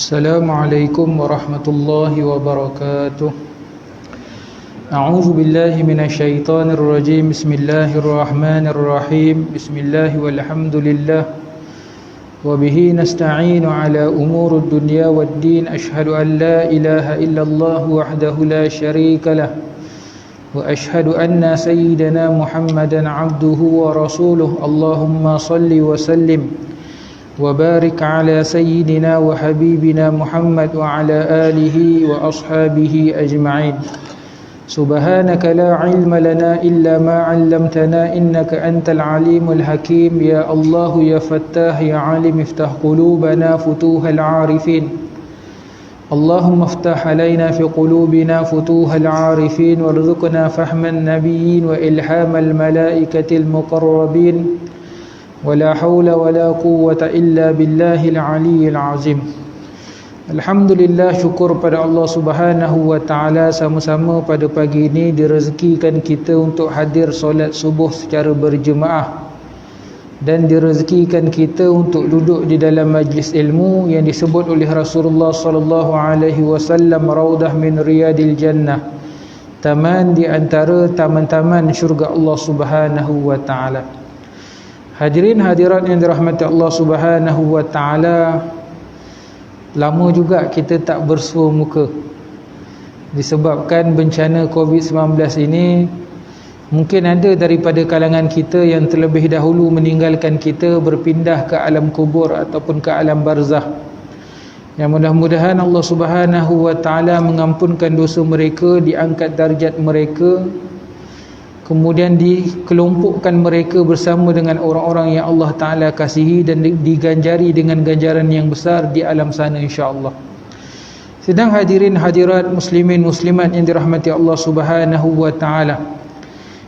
Assalamualaikum warahmatullahi wabarakatuh. A'udzu billahi minasyaitonir rajim. Bismillahirrahmanirrahim. Bismillah walhamdulillah wa bihi nasta'inu ala umurud dunya waddin. Asyhadu an la ilaha illallah wahdahu la syarika lah wa asyhadu anna sayyidana Muhammadan 'abduhu wa rasuluh. Allahumma salli wa sallim وبارك على سيدنا وحبيبنا محمد وعلى آله وأصحابه أجمعين. سبحانك لا علم لنا إلا ما علمتنا إنك أنت العليم الحكيم. يا الله يا فتاح يا عالم افتح قلوبنا فتوح العارفين. اللهم افتح علينا في قلوبنا فتوح العارفين وارزقنا فهم النبيين وإلهام الملائكة المقربين. ولا حول ولا قوة إلا بالله العلي العظيم. Alhamdulillah, syukur pada Allah Subhanahu wa taala, sama-sama pada pagi ini direzekikan kita untuk hadir solat subuh secara berjemaah dan direzekikan kita untuk duduk di dalam majlis ilmu yang disebut oleh Rasulullah sallallahu alaihi wasallam raudah min riyadil jannah, taman di antara taman-taman syurga Allah Subhanahu wa taala. Hadirin hadirat yang dirahmati Allah Subhanahu wa taala, lama juga kita tak bersua muka disebabkan bencana COVID-19 ini. Mungkin ada daripada kalangan kita yang terlebih dahulu meninggalkan kita, berpindah ke alam kubur ataupun ke alam barzah. Yang mudah-mudahan Allah Subhanahu wa taala mengampunkan dosa mereka, diangkat darjat mereka, kemudian dikelompokkan mereka bersama dengan orang-orang yang Allah Ta'ala kasihi dan diganjari dengan ganjaran yang besar di alam sana insya-Allah. Sedang hadirin hadirat muslimin muslimat yang dirahmati Allah Subhanahu wa taala,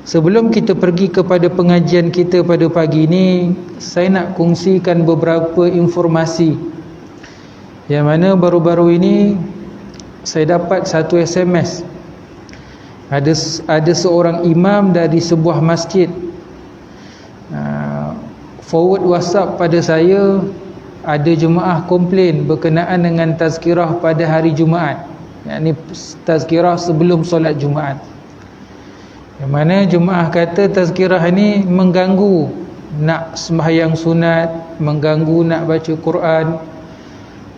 sebelum kita pergi kepada pengajian kita pada pagi ini, saya nak kongsikan beberapa informasi yang mana baru-baru ini saya dapat satu SMS. Ada seorang imam dari sebuah masjid forward WhatsApp pada saya, ada jemaah komplain berkenaan dengan tazkirah pada hari Jumaat, yakni tazkirah sebelum solat Jumaat, yang mana jemaah kata tazkirah ini mengganggu nak sembahyang sunat, mengganggu nak baca Quran,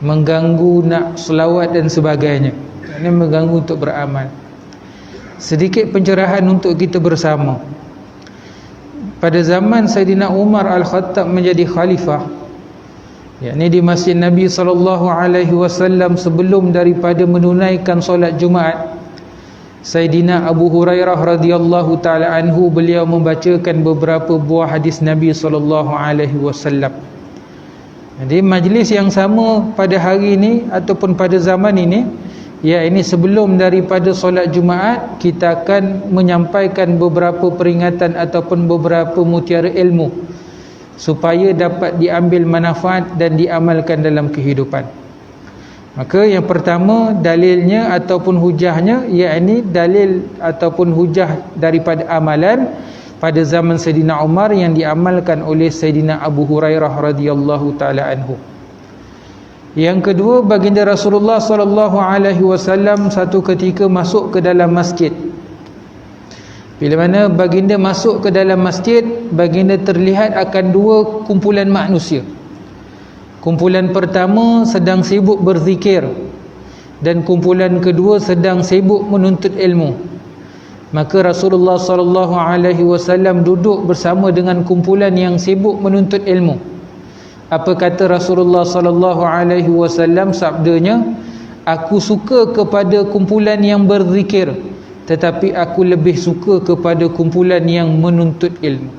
mengganggu nak selawat dan sebagainya. Ini mengganggu untuk beramal. Sedikit pencerahan untuk kita bersama. Pada zaman Saidina Umar Al-Khattab menjadi khalifah, yakni di Masjid Nabi SAW, sebelum daripada menunaikan solat Jumaat, Saidina Abu Hurairah radhiyallahu taala anhu, beliau membacakan beberapa buah hadis Nabi SAW. Jadi majlis yang sama pada hari ini ataupun pada zaman ini, ya, ini sebelum daripada solat Jumaat, kita akan menyampaikan beberapa peringatan ataupun beberapa mutiara ilmu supaya dapat diambil manfaat dan diamalkan dalam kehidupan. Maka yang pertama, dalilnya ataupun hujahnya, yakni dalil ataupun hujah daripada amalan pada zaman Saidina Umar yang diamalkan oleh Saidina Abu Hurairah radhiyallahu taala anhu. Yang kedua, baginda Rasulullah sallallahu alaihi wasallam satu ketika masuk ke dalam masjid. Bila mana baginda masuk ke dalam masjid, baginda terlihat akan dua kumpulan manusia. Kumpulan pertama sedang sibuk berzikir dan kumpulan kedua sedang sibuk menuntut ilmu. Maka Rasulullah sallallahu alaihi wasallam duduk bersama dengan kumpulan yang sibuk menuntut ilmu. Apa kata Rasulullah sallallahu alaihi wasallam? Sabdanya, aku suka kepada kumpulan yang berzikir, tetapi aku lebih suka kepada kumpulan yang menuntut ilmu.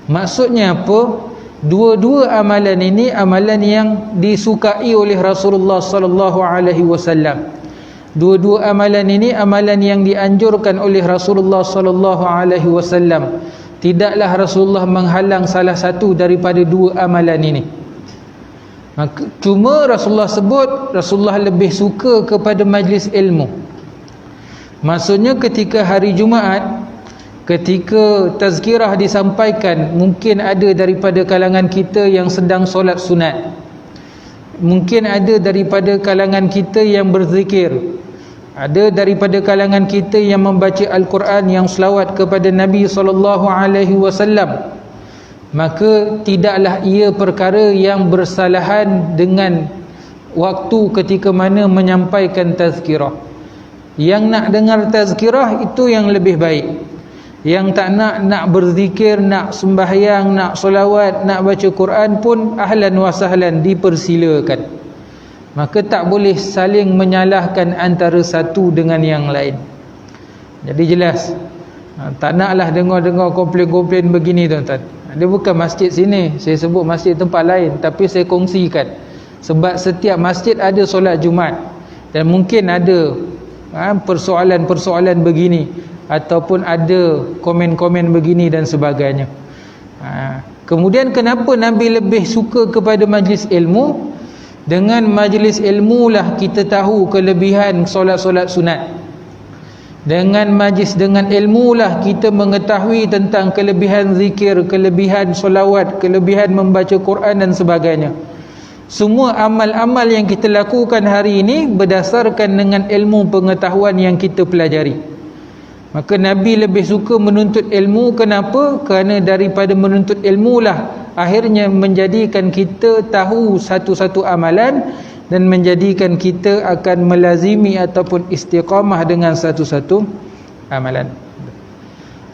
Maksudnya apa? Dua-dua amalan ini amalan yang disukai oleh Rasulullah sallallahu alaihi wasallam. Dua-dua amalan ini amalan yang dianjurkan oleh Rasulullah sallallahu alaihi wasallam. Tidaklah Rasulullah menghalang salah satu daripada dua amalan ini. Cuma Rasulullah sebut Rasulullah lebih suka kepada majlis ilmu. Maksudnya ketika hari Jumaat, ketika tazkirah disampaikan, mungkin ada daripada kalangan kita yang sedang solat sunat. Mungkin ada daripada kalangan kita yang berzikir, ada daripada kalangan kita yang membaca Al-Quran, yang selawat kepada Nabi SAW, maka tidaklah ia perkara yang bersalahan dengan waktu ketika mana menyampaikan tazkirah. Yang nak dengar tazkirah itu yang lebih baik. Yang tak nak berzikir, nak sembahyang, nak solawat, nak baca Quran pun ahlan wa sahlan, dipersilakan. Maka tak boleh saling menyalahkan antara satu dengan yang lain. Jadi jelas, tak naklah dengar-dengar komplain-komplain begini tuan-tuan. Dia bukan masjid sini, saya sebut masjid tempat lain, tapi saya kongsikan. Sebab setiap masjid ada solat Jumaat, dan mungkin ada persoalan-persoalan begini, ataupun ada komen-komen begini dan sebagainya. Kemudian kenapa Nabi lebih suka kepada majlis ilmu? Dengan majlis ilmu lah kita tahu kelebihan solat-solat sunat. Dengan majlis, dengan ilmu lah kita mengetahui tentang kelebihan zikir, kelebihan solawat, kelebihan membaca Quran dan sebagainya. Semua amal-amal yang kita lakukan hari ini berdasarkan dengan ilmu pengetahuan yang kita pelajari. Maka Nabi lebih suka menuntut ilmu. Kenapa? Kerana daripada menuntut ilmu lah akhirnya menjadikan kita tahu satu-satu amalan, dan menjadikan kita akan melazimi ataupun istiqamah dengan satu-satu amalan.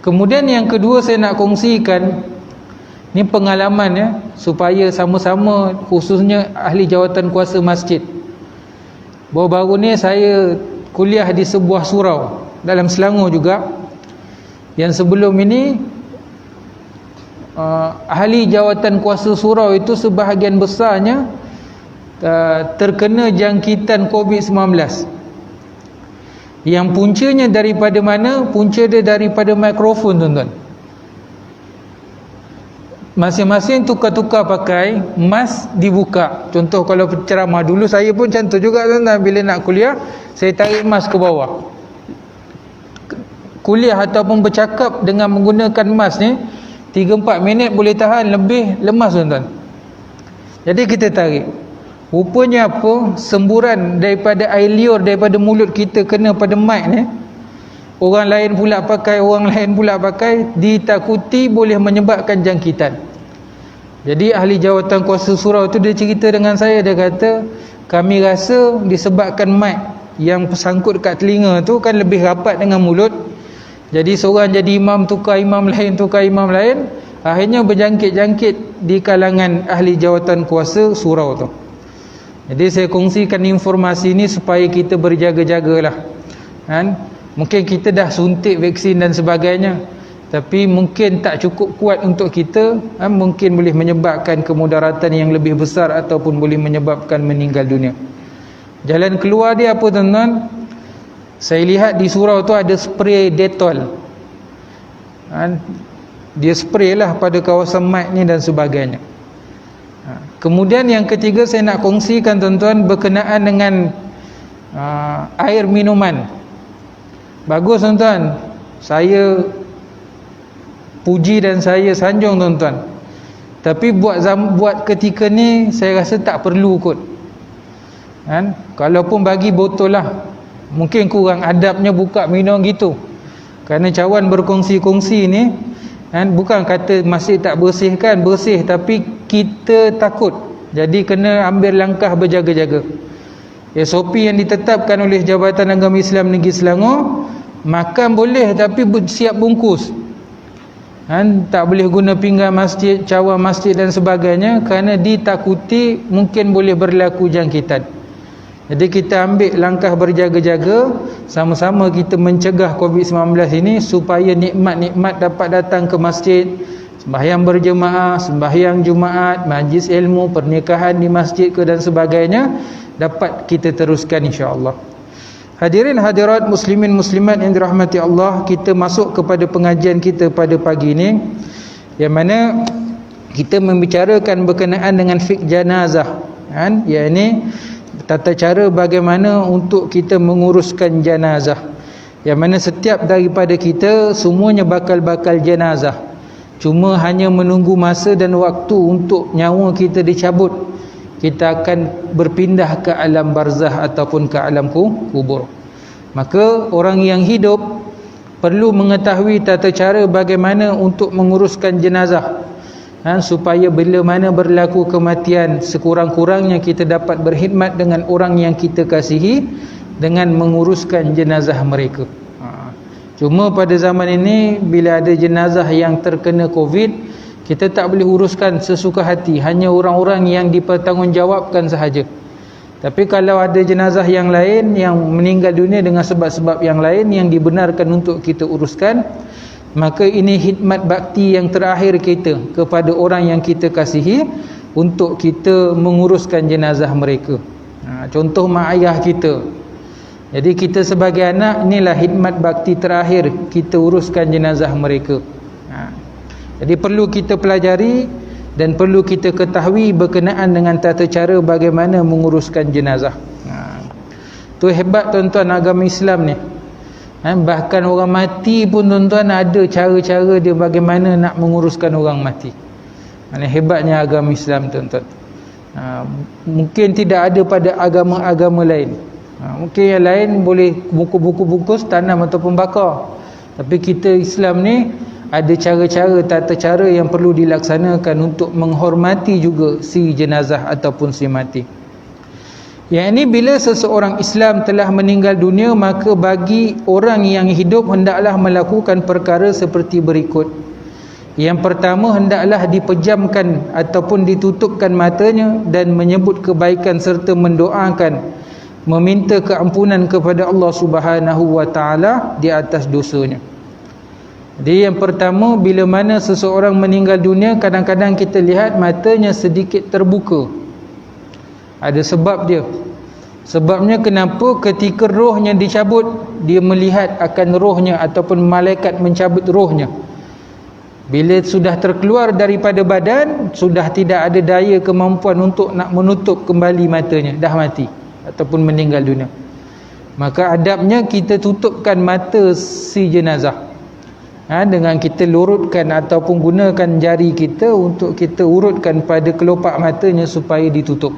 Kemudian yang kedua saya nak kongsikan, ni pengalaman ya, supaya sama-sama, khususnya ahli jawatan kuasa masjid. Baru-baru ni saya kuliah di sebuah surau dalam Selangor juga. Yang sebelum ini ahli jawatan kuasa surau itu sebahagian besarnya terkena jangkitan COVID-19. Yang puncanya daripada mana? Punca dia daripada mikrofon tuan-tuan. Masing-masing tukar-tukar pakai, mask dibuka. Contoh kalau ceramah, dulu saya pun macam tu juga tuan-tuan. Bila nak kuliah, saya tarik mask ke bawah. Kuliah ataupun bercakap dengan menggunakan mask ni 3-4 minit boleh tahan, lebih lemas tuan-tuan. Jadi kita tarik. Rupanya apa? Semburan daripada air liur daripada mulut kita kena pada mic ni. Orang lain pula pakai, ditakuti boleh menyebabkan jangkitan. Jadi ahli jawatan kuasa surau tu dia cerita dengan saya, dia kata kami rasa disebabkan mic yang sangkut kat telinga tu kan lebih rapat dengan mulut. Jadi seorang jadi imam, tukar imam lain, akhirnya berjangkit-jangkit di kalangan ahli jawatan kuasa surau tu. Jadi saya kongsikan informasi ni supaya kita berjaga-jagalah. Kan? Mungkin kita dah suntik vaksin dan sebagainya, tapi mungkin tak cukup kuat untuk kita, mungkin boleh menyebabkan kemudaratan yang lebih besar ataupun boleh menyebabkan meninggal dunia. Jalan keluar dia apa tuan-tuan? Saya lihat di surau tu ada spray Dettol. Dia spray lah pada kawasan mic ni dan sebagainya. Kemudian yang ketiga saya nak kongsikan tuan-tuan berkenaan dengan air minuman. Bagus tuan-tuan, saya puji dan saya sanjung tuan-tuan. Tapi buat ketika ni saya rasa tak perlu kot. Kan? Kalaupun bagi botol lah, mungkin kurang adabnya buka minum gitu. Kerana cawan berkongsi-kongsi ni kan, bukan kata masjid tak bersih, kan bersih, tapi kita takut. Jadi kena ambil langkah berjaga-jaga. SOP yang ditetapkan oleh Jabatan Agama Islam Negeri Selangor, makan boleh tapi siap bungkus. Kan, tak boleh guna pinggan masjid, cawan masjid dan sebagainya, kerana ditakuti mungkin boleh berlaku jangkitan. Jadi kita ambil langkah berjaga-jaga, sama-sama kita mencegah COVID-19 ini supaya nikmat-nikmat dapat datang ke masjid, sembahyang berjemaah, sembahyang Jumaat, majlis ilmu, pernikahan di masjid ke dan sebagainya dapat kita teruskan insya-Allah. Hadirin hadirat muslimin muslimat yang dirahmati Allah, kita masuk kepada pengajian kita pada pagi ini, yang mana kita membicarakan berkenaan dengan fiqh janazah, kan? Iaitu tata cara bagaimana untuk kita menguruskan jenazah, yang mana setiap daripada kita semuanya bakal jenazah, cuma hanya menunggu masa dan waktu untuk nyawa kita dicabut. kita akan berpindah ke alam barzah ataupun ke alam kubur. Maka orang yang hidup perlu mengetahui tata cara bagaimana untuk menguruskan jenazah, supaya bila mana berlaku kematian, sekurang-kurangnya kita dapat berkhidmat dengan orang yang kita kasihi dengan menguruskan jenazah mereka. Cuma pada zaman ini bila ada jenazah yang terkena COVID, kita tak boleh uruskan sesuka hati, hanya orang-orang yang dipertanggungjawabkan sahaja. Tapi kalau ada jenazah yang lain yang meninggal dunia dengan sebab-sebab yang lain yang dibenarkan untuk kita uruskan, maka ini khidmat bakti yang terakhir kita kepada orang yang kita kasihi, untuk kita menguruskan jenazah mereka. Contoh mak ayah kita. Jadi kita sebagai anak, inilah khidmat bakti terakhir, kita uruskan jenazah mereka. Jadi perlu kita pelajari dan perlu kita ketahui berkenaan dengan tata cara bagaimana menguruskan jenazah. Tu hebat tuan-tuan agama Islam ni. Bahkan orang mati pun tuan-tuan ada cara-cara dia bagaimana nak menguruskan orang mati. Ini hebatnya agama Islam tuan-tuan. Mungkin tidak ada pada agama-agama lain. Mungkin yang lain boleh buku-buku bungkus, tanam ataupun bakar. Tapi kita Islam ni ada cara-cara, tata cara yang perlu dilaksanakan untuk menghormati juga si jenazah ataupun si mati. Yang ini bila seseorang Islam telah meninggal dunia, maka bagi orang yang hidup hendaklah melakukan perkara seperti berikut. Yang pertama, hendaklah dipejamkan ataupun ditutupkan matanya dan menyebut kebaikan serta mendoakan, meminta keampunan kepada Allah Subhanahu wa taala di atas dosanya. Jadi yang pertama, bila mana seseorang meninggal dunia, kadang-kadang kita lihat matanya sedikit terbuka. Ada sebab dia. Sebabnya kenapa? Ketika rohnya dicabut, dia melihat akan rohnya ataupun malaikat mencabut rohnya. Bila sudah terkeluar daripada badan, sudah tidak ada daya kemampuan untuk nak menutup kembali matanya, dah mati ataupun meninggal dunia. Maka adabnya kita tutupkan mata si jenazah, dengan kita lurutkan ataupun gunakan jari kita untuk kita urutkan pada kelopak matanya supaya ditutup.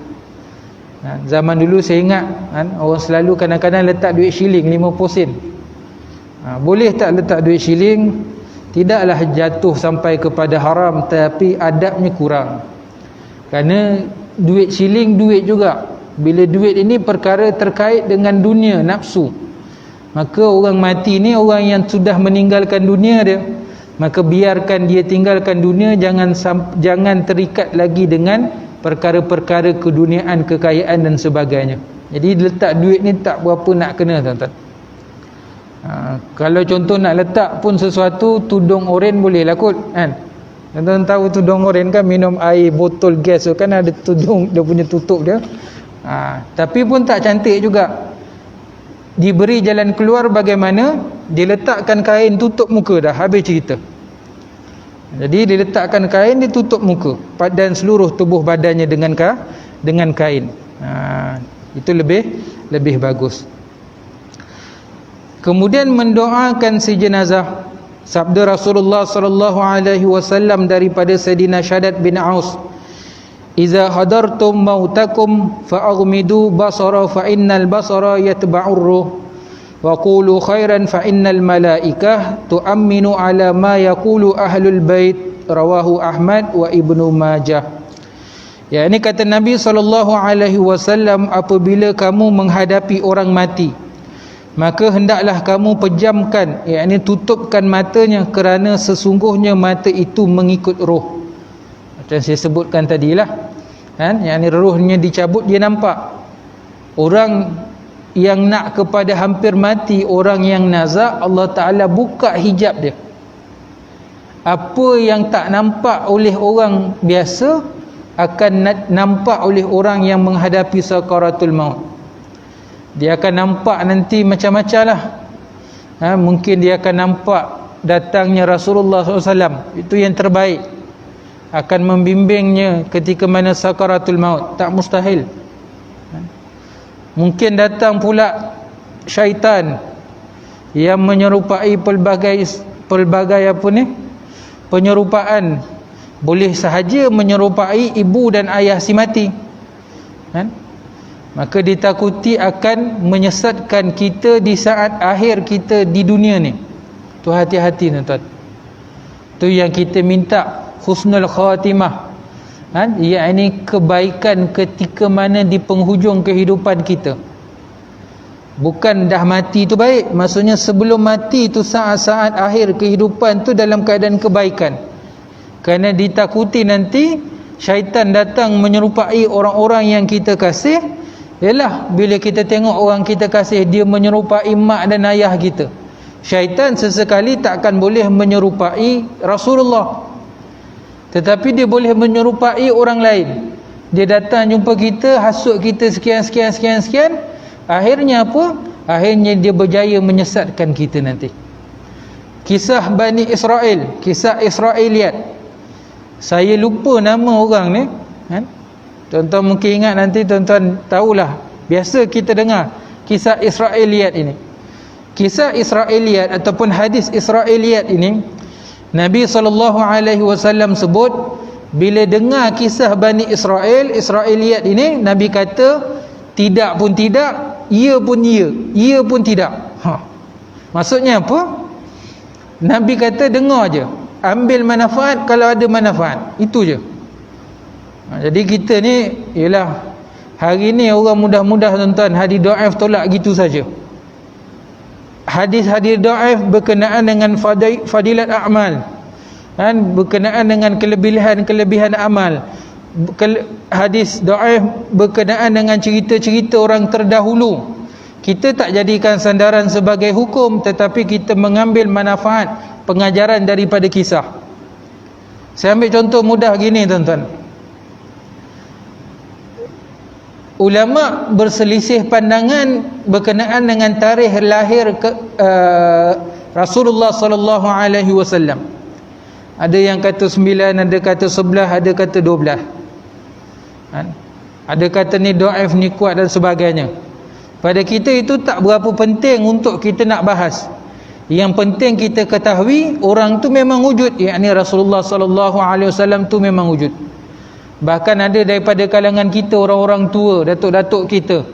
Zaman dulu saya ingat orang selalu kadang-kadang letak duit shilling 50 sen. Boleh tak letak duit shilling? Tidaklah jatuh sampai kepada haram, tapi adabnya kurang. Kerana duit shilling duit juga. Bila duit ini perkara terkait dengan dunia, nafsu, maka orang mati ni orang yang sudah meninggalkan dunia dia, maka biarkan dia tinggalkan dunia, jangan terikat lagi dengan perkara-perkara keduniaan, kekayaan dan sebagainya. Jadi letak duit ni tak berapa nak kena tuan-tuan. Kalau contoh nak letak pun sesuatu, tudung oren boleh lah kot kan. Tuan-tuan tahu tudung oren kan, minum air botol gas tu kan ada tudung, dia punya tutup dia. Tapi pun tak cantik juga. Diberi jalan keluar bagaimana? Diletakkan kain tutup muka, dah habis cerita. Jadi diletakkan kain, ditutup muka dan seluruh tubuh badannya dengan kain. Itu lebih bagus. Kemudian mendoakan si jenazah. Sabda Rasulullah sallallahu alaihi wasallam daripada Sayyidina Shaddad bin Aus, "Iza hadartum mautakum fa'aghmidu basara fa innal basara yatba'ur ruh wa qulu khairan fa innal malaikah tu'amminu ala ma yaqulu ahlul bait." Rawahu Ahmad wa Ibnu Majah. Ya, ini kata Nabi SAW, apabila kamu menghadapi orang mati, maka hendaklah kamu pejamkan, yakni tutupkan matanya, kerana sesungguhnya mata itu mengikut roh. Macam saya sebutkan tadilah, yakni rohnya dicabut, dia nampak. Orang yang nak kepada hampir mati, orang yang nazak, Allah Ta'ala buka hijab dia. Apa yang tak nampak oleh orang biasa akan nampak oleh orang yang menghadapi sakaratul maut. Dia akan nampak nanti macam-macam lah. Mungkin dia akan nampak datangnya Rasulullah SAW, itu yang terbaik, akan membimbingnya ketika mana sakaratul maut, tak mustahil. Mungkin datang pula syaitan yang menyerupai pelbagai apa ni, penyerupaan. Boleh sahaja menyerupai ibu dan ayah si mati. kan? Maka ditakuti akan menyesatkan kita di saat akhir kita di dunia ni. Tu hati-hati tuan-tuan. Tu yang kita minta husnul khatimah, kan? Iaitu kebaikan ketika mana di penghujung kehidupan kita. Bukan dah mati tu baik, maksudnya sebelum mati tu saat-saat akhir kehidupan tu dalam keadaan kebaikan. Kerana ditakuti nanti syaitan datang menyerupai orang-orang yang kita kasih. Yalah, bila kita tengok orang kita kasih dia menyerupai mak dan ayah kita, syaitan sesekali takkan boleh menyerupai Rasulullah, tetapi dia boleh menyerupai orang lain. Dia datang jumpa kita, hasut kita sekian. Akhirnya apa? Akhirnya dia berjaya menyesatkan kita nanti. Kisah Bani Israel, kisah Israeliat. Saya lupa nama orang ni, kan? Tuan-tuan mungkin ingat, nanti tuan-tuan tahulah. Biasa kita dengar kisah Israeliat ini. Kisah Israeliat ataupun hadis Israeliat ini, Nabi SAW sebut, bila dengar kisah Bani Israeliat ini, Nabi kata, tidak pun tidak, ya pun ya, ya pun tidak. Maksudnya apa? Nabi kata dengar je, ambil manfaat kalau ada manfaat, itu je. Jadi kita ni, ialah hari ni orang mudah-mudah tuan-tuan, hadis dhaif tolak gitu saja. Hadis-hadis dhaif berkenaan dengan fadilat amal, kan, berkenaan dengan kelebihan amal. Hadis dhaif berkenaan dengan cerita-cerita orang terdahulu, kita tak jadikan sandaran sebagai hukum, tetapi kita mengambil manfaat pengajaran daripada kisah. Saya ambil contoh mudah gini tuan-tuan. Ulama berselisih pandangan berkenaan dengan tarikh lahir Rasulullah sallallahu alaihi wasallam. Ada yang kata 9, ada kata 11, ada kata 12. Ada kata ni dhaif, ni kuat dan sebagainya. Pada kita itu tak berapa penting untuk kita nak bahas. Yang penting kita ketahui orang tu memang wujud, yakni Rasulullah sallallahu alaihi wasallam tu memang wujud. Bahkan ada daripada kalangan kita, orang-orang tua, datuk-datuk kita,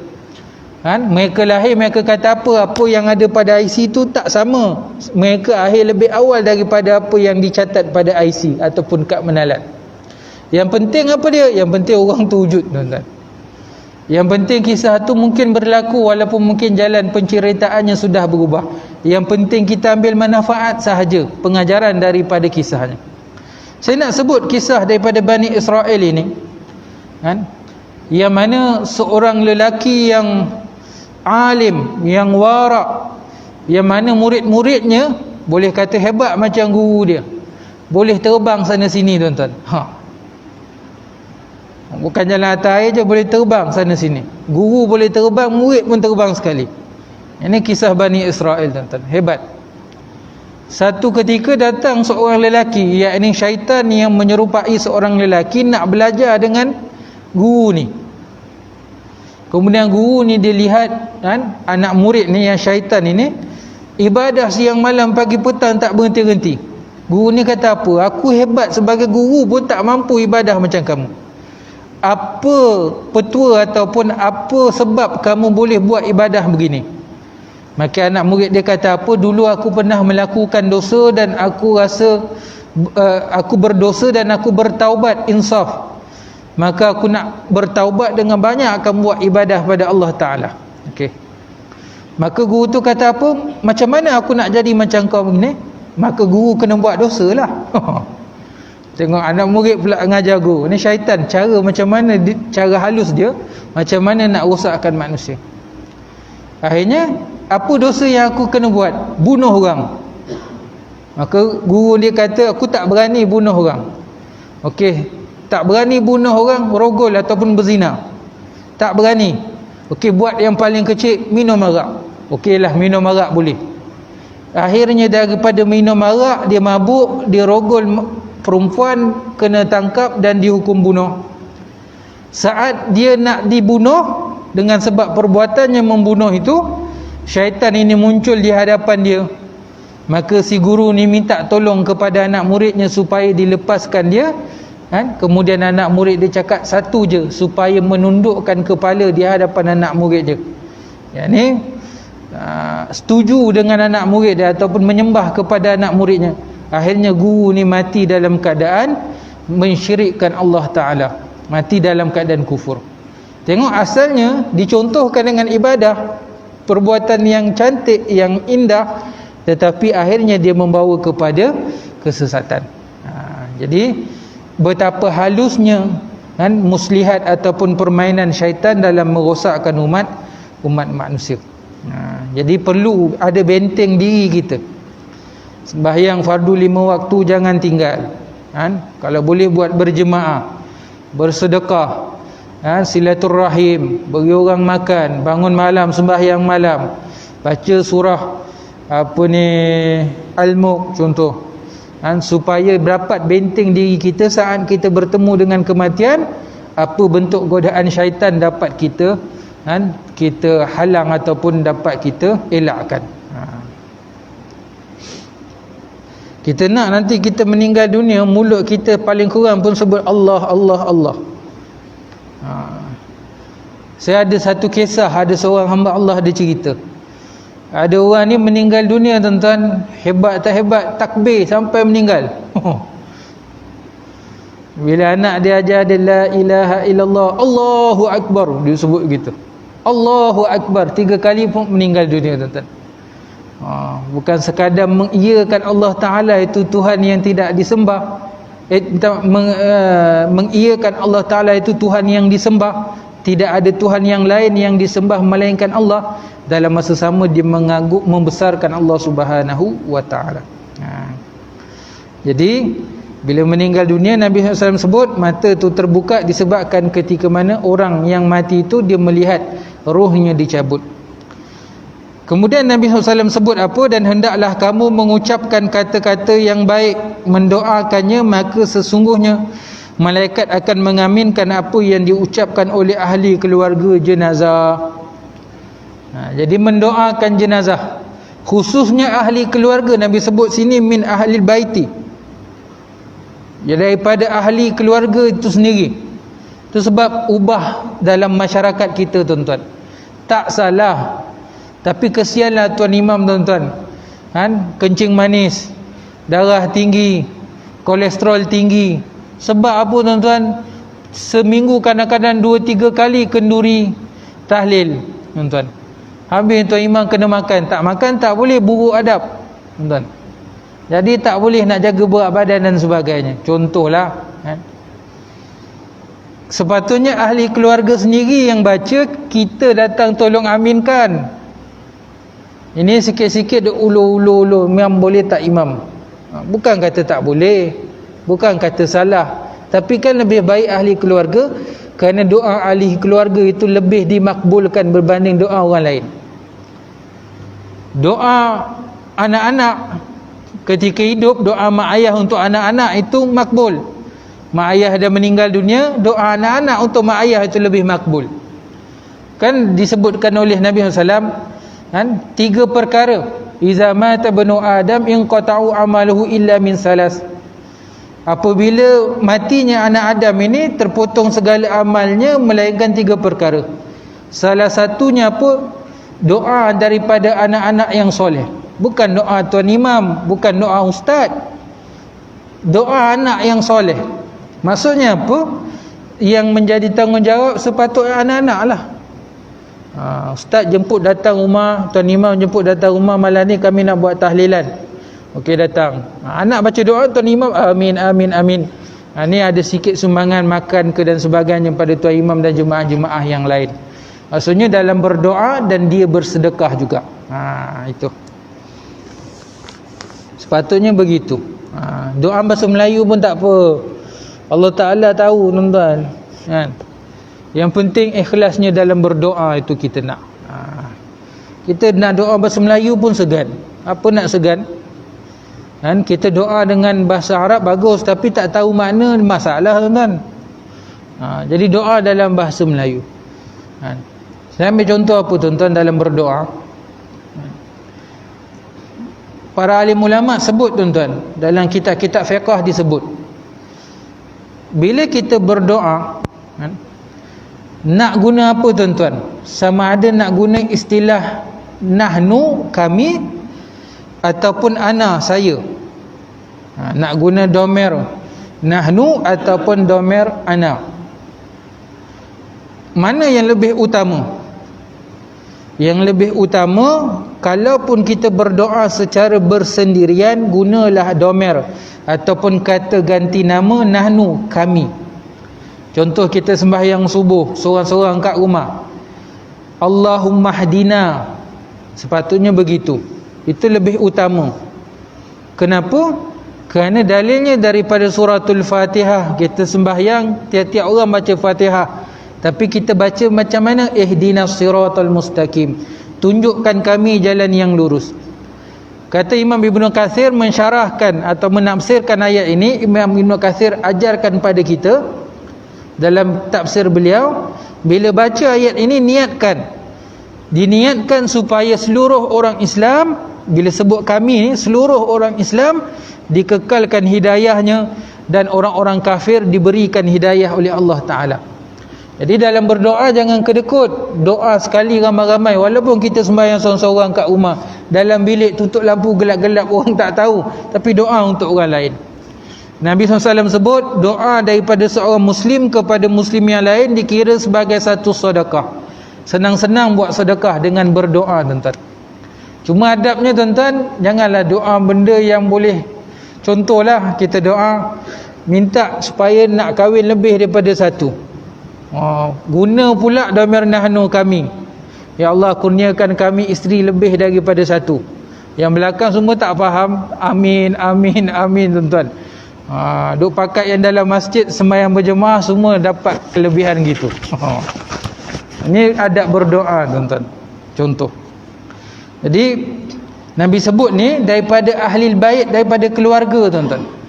kan, mereka lahir, mereka kata apa yang ada pada IC tu tak sama, mereka akhir lebih awal daripada apa yang dicatat pada IC ataupun kad menalat. Yang penting apa dia? Yang penting orang tu wujud, tuan-tuan. Yang penting kisah tu mungkin berlaku walaupun mungkin jalan penceritaannya sudah berubah. Yang penting kita ambil manfaat sahaja, pengajaran daripada kisahnya. Saya nak sebut kisah daripada Bani Israel ini, kan, yang mana seorang lelaki yang alim, yang warak, yang mana murid-muridnya boleh kata hebat macam guru dia, boleh terbang sana sini tuan-tuan. Bukan jalan atas air je, boleh terbang sana sini. Guru boleh terbang, murid pun terbang sekali. Ini kisah Bani Israel tuan-tuan, hebat. Satu ketika datang seorang lelaki, yakni syaitan yang menyerupai seorang lelaki nak belajar dengan guru ni. Kemudian guru ni dia lihat, kan, anak murid ni yang syaitan ini ibadah siang malam pagi petang tak berhenti-henti. Guru ni kata apa? Aku hebat sebagai guru pun tak mampu ibadah macam kamu. Apa petua ataupun apa sebab kamu boleh buat ibadah begini? Maka anak murid dia kata apa? Dulu aku pernah melakukan dosa dan aku rasa aku berdosa dan aku bertaubat, insaf. Maka aku nak bertaubat dengan banyak akan buat ibadah pada Allah Ta'ala. Okey. Maka guru tu kata apa? Macam mana aku nak jadi macam kau begini? Maka guru kena buat dosa lah. Tengok anak murid pula ngajar guru. Ni syaitan, cara macam mana, cara halus dia, macam mana nak rosakkan manusia. Akhirnya, apa dosa yang aku kena buat? Bunuh orang. Maka guru dia kata, aku tak berani bunuh orang. Okey, tak berani bunuh orang, rogol ataupun berzina. Tak berani. Okey, buat yang paling kecil, minum arak. Okeylah, minum arak boleh. Akhirnya daripada minum arak, dia mabuk, dia rogol perempuan, kena tangkap dan dihukum bunuh. Saat dia nak dibunuh, dengan sebab perbuatannya membunuh itu, syaitan ini muncul di hadapan dia. Maka si guru ni minta tolong kepada anak muridnya supaya dilepaskan dia. kan? Kemudian anak murid dia cakap satu je supaya menundukkan kepala di hadapan anak murid dia. Yang ni setuju dengan anak murid dia ataupun menyembah kepada anak muridnya. Akhirnya guru ni mati dalam keadaan mensyirikkan Allah Ta'ala, mati dalam keadaan kufur. Tengok, asalnya dicontohkan dengan ibadah, perbuatan yang cantik, yang indah, tetapi akhirnya dia membawa kepada kesesatan. Jadi betapa halusnya kan muslihat ataupun permainan syaitan dalam merosakkan umat manusia. Jadi perlu ada benteng diri kita. Sembahyang fardu 5 waktu jangan tinggal, kan? Kalau boleh buat berjemaah, bersedekah, kan? Silaturrahim, bagi orang makan, bangun malam sembahyang malam, baca surah Al-Mulk contoh, kan? Supaya dapat benteng diri kita saat kita bertemu dengan kematian. Apa bentuk godaan syaitan dapat kita, kan, kita halang ataupun dapat kita elakkan. Kita nak nanti kita meninggal dunia, mulut kita paling kurang pun sebut Allah, Allah, Allah. Saya ada satu kisah, ada seorang hamba Allah dia cerita. Ada orang ni meninggal dunia tuan-tuan, hebat tak hebat, takbir sampai meninggal. Bila anak dia ajar dia la ilaha illallah, Allahu Akbar, dia sebut gitu. Allahu Akbar 3 kali pun meninggal dunia tuan-tuan. Bukan sekadar mengiyakan Allah Ta'ala itu Tuhan yang tidak disembah, mengiyakan Allah Ta'ala itu Tuhan yang disembah, tidak ada Tuhan yang lain yang disembah melainkan Allah. Dalam masa sama dia mengagung membesarkan Allah Subhanahu wa Ta'ala. Jadi bila meninggal dunia, Nabi SAW sebut mata tu terbuka disebabkan ketika mana orang yang mati itu dia melihat rohnya dicabut. Kemudian Nabi SAW sebut apa? Dan hendaklah kamu mengucapkan kata-kata yang baik, mendoakannya, maka sesungguhnya malaikat akan mengaminkan apa yang diucapkan oleh ahli keluarga jenazah. Jadi mendoakan jenazah, khususnya ahli keluarga. Nabi sebut sini min ahli baiti, ya, daripada ahli keluarga itu sendiri. Itu sebab ubah dalam masyarakat kita tuan-tuan, tak salah, tapi kesianlah tuan imam tuan-tuan, kan, kencing manis, darah tinggi, kolesterol tinggi. Sebab apa tuan-tuan? Seminggu kadang-kadang 2-3 kali kenduri tahlil tuan-tuan. Habis tuan imam kena makan, tak makan tak boleh, buruk adab tuan-tuan. Jadi tak boleh nak jaga berat badan dan sebagainya. Contohlah, kan? Sepatutnya ahli keluarga sendiri yang baca, kita datang tolong aminkan. Ini sikit-sikit dia ulur-ulur, imam boleh tak imam? Bukan kata tak boleh, bukan kata salah, tapi kan lebih baik ahli keluarga, kerana doa ahli keluarga itu lebih dimakbulkan berbanding doa orang lain. Doa anak-anak ketika hidup, doa mak ayah untuk anak-anak itu makbul. Mak ayah dah meninggal dunia, doa anak-anak untuk mak ayah itu lebih makbul. Kan disebutkan oleh Nabi SAW, kan, 3 perkara. Iza mata banu Adam inqata'u amaluhu illa min salas. Apabila matinya anak Adam ini, terpotong segala amalnya melainkan 3 perkara. Salah satunya apa? Doa daripada anak-anak yang soleh. Bukan doa tuan imam, bukan doa ustaz, doa anak yang soleh. Maksudnya apa? Yang menjadi tanggungjawab sepatutnya anak-anak lah. Ustaz jemput datang rumah, tuan imam jemput datang rumah, malam ni kami nak buat tahlilan. Okey, datang. Anak baca doa, tuan imam amin amin amin. Ni ada sikit sumbangan makan ke dan sebagainya pada tuan imam dan jemaah-jemaah yang lain. Maksudnya dalam berdoa dan dia bersedekah juga. Itu sepatutnya begitu. Doa bahasa Melayu pun tak apa, Allah Ta'ala tahu tuan-tuan, kan? Yang penting ikhlasnya dalam berdoa itu kita nak. Kita nak doa bahasa Melayu pun segan. Apa nak segan? Kan, kita doa dengan bahasa Arab bagus, tapi tak tahu makna, masalah tuan-tuan. Jadi doa dalam bahasa Melayu. Saya ambil contoh apa tuan-tuan dalam berdoa. Para alim ulama sebut tuan-tuan, dalam kitab-kitab fiqh disebut, bila kita berdoa, kan, nak guna apa tuan-tuan? Sama ada nak guna istilah nahnu, kami, ataupun ana, saya. Nak guna domer nahnu ataupun domer ana. Mana yang lebih utama? Yang lebih utama, kalaupun kita berdoa secara bersendirian, gunalah domer ataupun kata ganti nama nahnu, kami. Contoh kita sembahyang subuh seorang-seorang kat rumah, Allahumma hdina, sepatutnya begitu. Itu lebih utama. Kenapa? Kerana dalilnya daripada suratul Fatihah. Kita sembahyang, tiap-tiap orang baca Fatihah, tapi kita baca macam mana? Ihdinas siratal mustaqim, tunjukkan kami jalan yang lurus. Kata Imam Ibn Kathir mensyarahkan atau menafsirkan ayat ini, Imam Ibn Kathir ajarkan pada kita dalam tafsir beliau, bila baca ayat ini diniatkan supaya seluruh orang Islam, bila sebut kami ni, seluruh orang Islam dikekalkan hidayahnya dan orang-orang kafir diberikan hidayah oleh Allah Ta'ala. Jadi dalam berdoa jangan kedekut, doa sekali ramai-ramai, walaupun kita sembahyang seorang-seorang kat rumah, dalam bilik tutup lampu gelap-gelap, orang tak tahu, tapi doa untuk orang lain. Nabi SAW sebut doa daripada seorang Muslim kepada Muslim yang lain dikira sebagai satu sedekah. Senang-senang buat sedekah dengan berdoa, tuan-tuan. Cuma adabnya, tuan-tuan, janganlah doa benda yang boleh. Contohlah kita doa minta supaya nak kahwin lebih daripada satu. Guna pula domer nahnu, kami. Ya Allah, kurniakan kami isteri lebih daripada satu. Yang belakang semua tak faham. Amin, amin, amin, tuan-tuan. Duk pakat yang dalam masjid sembahyang berjemaah semua dapat kelebihan gitu. Ini adab berdoa, tuan-tuan. Contoh. Jadi Nabi sebut ni daripada ahli bait, daripada keluarga, tuan-tuan.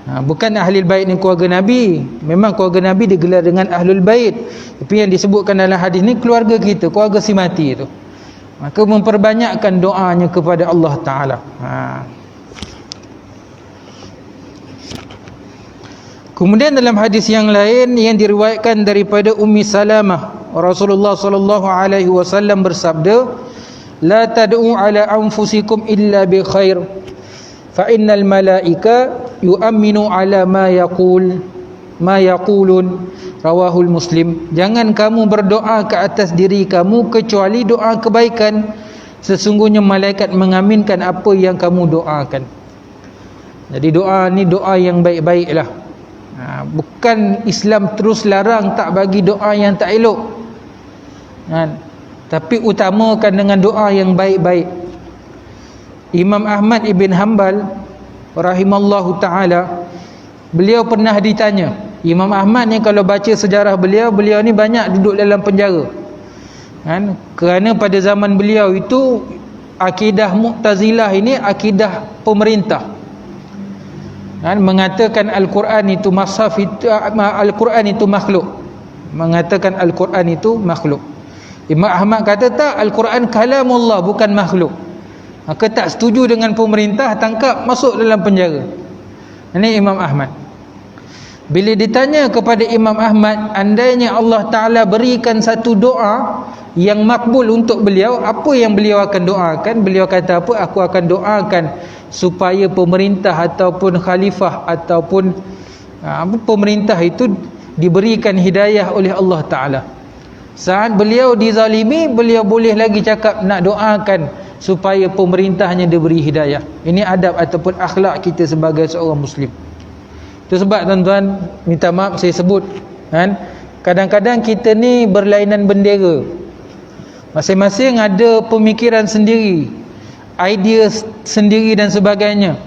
Bukan ahli bait ni keluarga Nabi. Memang keluarga Nabi digelar dengan ahlul bait, tapi yang disebutkan dalam hadis ni keluarga kita, keluarga si mati itu. Maka memperbanyakkan doanya kepada Allah Ta'ala. Kemudian dalam hadis yang lain yang diriwayatkan daripada Ummi Salamah, Rasulullah sallallahu alaihi wasallam bersabda, la tad'u ala anfusikum illa bi khair, fa innal malaika yu'minu ala ma yaqulun, rawahul Muslim. Jangan kamu berdoa ke atas diri kamu kecuali doa kebaikan, sesungguhnya malaikat mengaminkan apa yang kamu doakan. Jadi doa ni doa yang baik-baiklah. Bukan Islam terus larang tak bagi doa yang tak elok, tapi utamakan dengan doa yang baik-baik. Imam Ahmad ibn Hanbal rahimallahu ta'ala, beliau pernah ditanya. Imam Ahmad ni kalau baca sejarah beliau ni banyak duduk dalam penjara, kerana pada zaman beliau itu akidah Mu'tazilah ini akidah pemerintah, mengatakan Al-Quran itu mushaf itu, Al-Quran itu makhluk, mengatakan Al-Quran itu makhluk. Imam Ahmad kata tak, Al-Quran kalamullah, bukan makhluk. Maka tak setuju dengan pemerintah, tangkap, masuk dalam penjara. Ini Imam Ahmad. Bila ditanya kepada Imam Ahmad, andainya Allah Ta'ala berikan satu doa yang makbul untuk beliau, apa yang beliau akan doakan? Beliau kata apa? Aku akan doakan supaya pemerintah ataupun khalifah ataupun pemerintah itu diberikan hidayah oleh Allah Ta'ala. Saat beliau dizalimi, beliau boleh lagi cakap nak doakan supaya pemerintahnya diberi hidayah. Ini adab ataupun akhlak kita sebagai seorang Muslim. Itu sebab, tuan-tuan, minta maaf saya sebut, kadang-kadang kita ni berlainan bendera. Masing-masing ada pemikiran sendiri, idea sendiri dan sebagainya.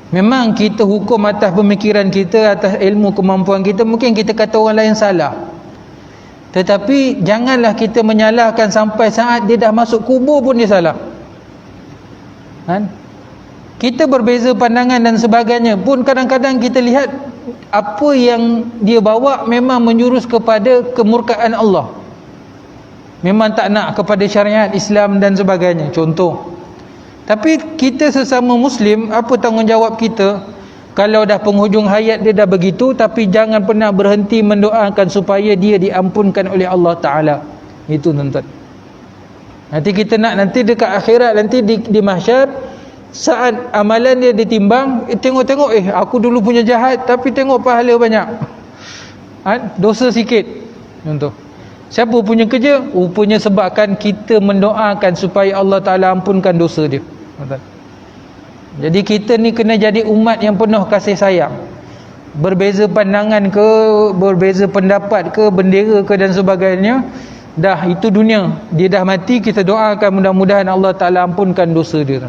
Memang kita hukum atas pemikiran kita, atas ilmu kemampuan kita, mungkin kita kata orang lain salah. Tetapi janganlah kita menyalahkan sampai saat dia dah masuk kubur pun dia salah. Kita berbeza pandangan dan sebagainya pun kadang-kadang kita lihat apa yang dia bawa memang menjurus kepada kemurkaan Allah, memang tak nak kepada syariat Islam dan sebagainya, contoh. Tapi kita sesama Muslim, apa tanggungjawab kita? Kalau dah penghujung hayat dia dah begitu, tapi jangan pernah berhenti mendoakan supaya dia diampunkan oleh Allah Ta'ala. Itu tuan-tuan. Nanti kita nanti dekat akhirat, nanti di mahsyar, saat amalan dia ditimbang, tengok-tengok, aku dulu punya jahat, tapi tengok pahala banyak, dosa sikit. Contoh, siapa punya kerja? Rupanya sebabkan kita mendoakan supaya Allah Ta'ala ampunkan dosa dia. Jadi kita ni kena jadi umat yang penuh kasih sayang. Berbeza pandangan ke, berbeza pendapat ke, bendera ke dan sebagainya, dah itu dunia. Dia dah mati, kita doakan mudah-mudahan Allah Ta'ala ampunkan dosa dia.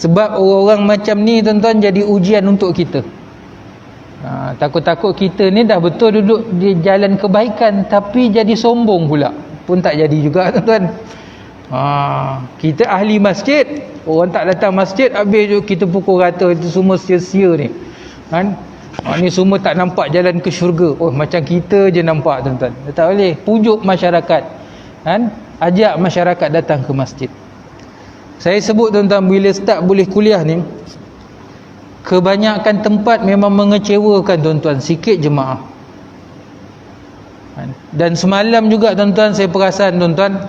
Sebab orang-orang macam ni tuan-tuan jadi ujian untuk kita. Takut-takut kita ni dah betul duduk di jalan kebaikan, tapi jadi sombong pula. Pun tak jadi juga tuan-tuan. Kita ahli masjid, orang tak datang masjid, habis kita pukul rata itu semua sia-sia ni. Ni semua tak nampak jalan ke syurga. Macam kita je nampak tuan-tuan. Tak boleh. Pujuk masyarakat. Ajak masyarakat datang ke masjid. Saya sebut tuan-tuan, bila start boleh kuliah ni, kebanyakan tempat memang mengecewakan tuan-tuan. Sikit jemaah. Dan semalam juga tuan-tuan, saya perasan tuan-tuan,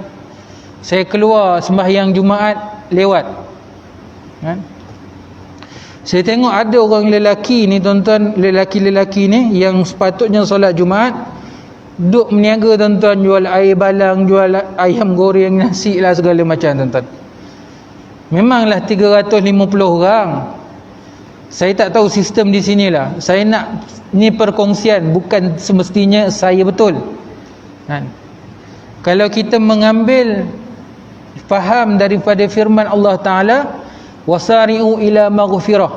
saya keluar sembahyang Jumaat lewat, saya tengok ada orang lelaki ni tuan-tuan, lelaki-lelaki ni yang sepatutnya solat Jumaat, duduk meniaga tuan-tuan, jual air balang, jual ayam goreng, nasi lah, segala macam tuan-tuan. Memanglah 350 orang. Saya tak tahu sistem di sinilah. Saya nak ni perkongsian, bukan semestinya saya betul. Kalau kita mengambil faham daripada firman Allah Ta'ala, wasari'u ila maghfirah,